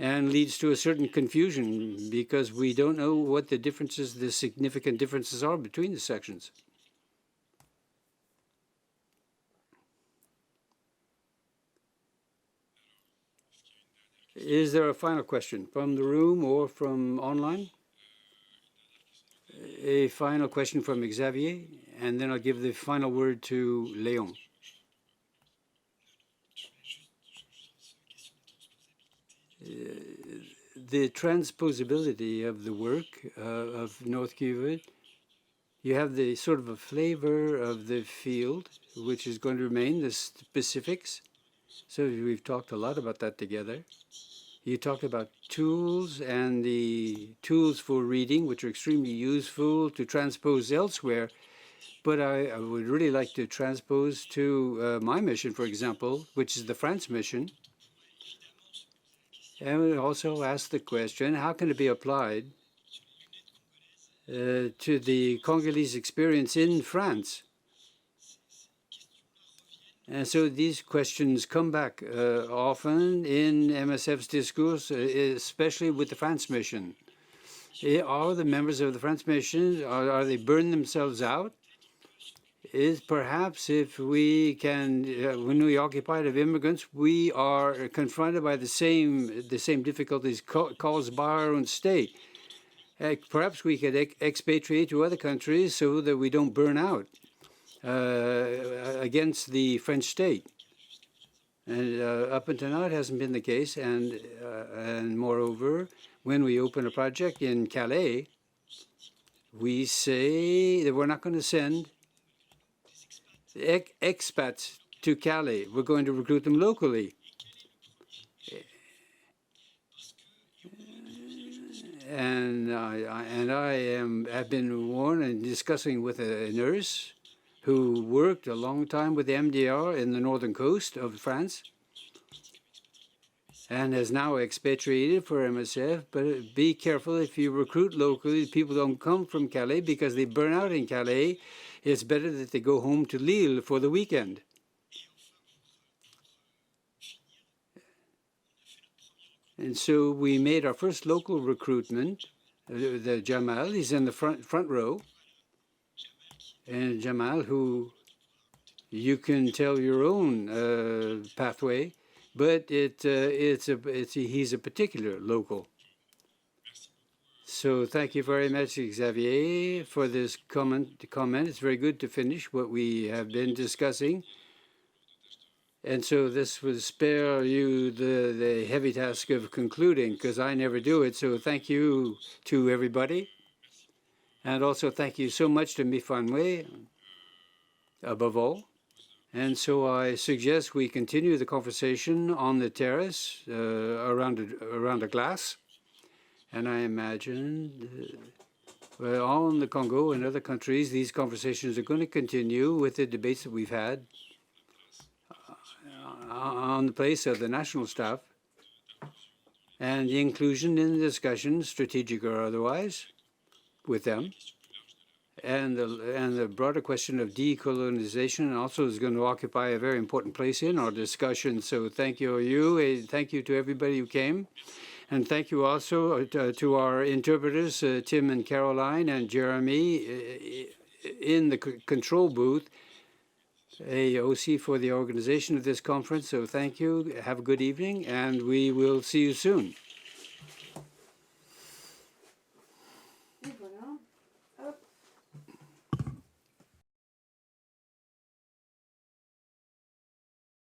and leads to a certain confusion because we don't know what the differences, the significant differences are between the sections. Is there a final question from the room or from online? A final question from Xavier, and then I'll give the final word to Léon. The transposability of the work of North Kivu, you have the sort of a flavor of the field, which is going to remain the specifics. So we've talked a lot about that together. You talked about tools and the tools for reading, which are extremely useful to transpose elsewhere. But I would really like to transpose to my mission, for example, which is the France mission. And we also ask the question, how can it be applied to the Congolese experience in France? And so these questions come back often in MSF's discourse, especially with the France mission. Are the members of the France mission, are they burn themselves out? Is perhaps if we can, when we occupy of immigrants, we are confronted by the same difficulties caused by our own state. Perhaps we could expatriate to other countries so that we don't burn out against the French state. And up until now, it hasn't been the case. And moreover, when we open a project in Calais, we say that we're not going to send expats to Calais. We're going to recruit them locally. And I have been warned and discussing with a nurse who worked a long time with the MDR in the northern coast of France and has now expatriated for MSF. But be careful if you recruit locally, people don't come from Calais because they burn out in Calais. It's better that they go home to Lille for the weekend. And so we made our first local recruitment. The Jamal, he's in the front row. And Jamal, who you can tell your own pathway, but he's a particular local. So thank you very much, Xavier, for this comment. It's very good to finish what we have been discussing. And so this will spare you the heavy task of concluding, because I never do it. So thank you to everybody. And also thank you so much to Myfanwy, above all. And so I suggest we continue the conversation on the terrace around a glass. And I imagine, well, all in the Congo and other countries, these conversations are going to continue with the debates that we've had on the place of the national staff and the inclusion in the discussion, strategic or otherwise, with them. And the broader question of decolonization also is going to occupy a very important place in our discussion. So thank you, thank you to everybody who came. And thank you also to our interpreters, Tim and Caroline and Jeremy in the control booth, AOC for the organization of this conference. So thank you, have a good evening, and we will see you soon.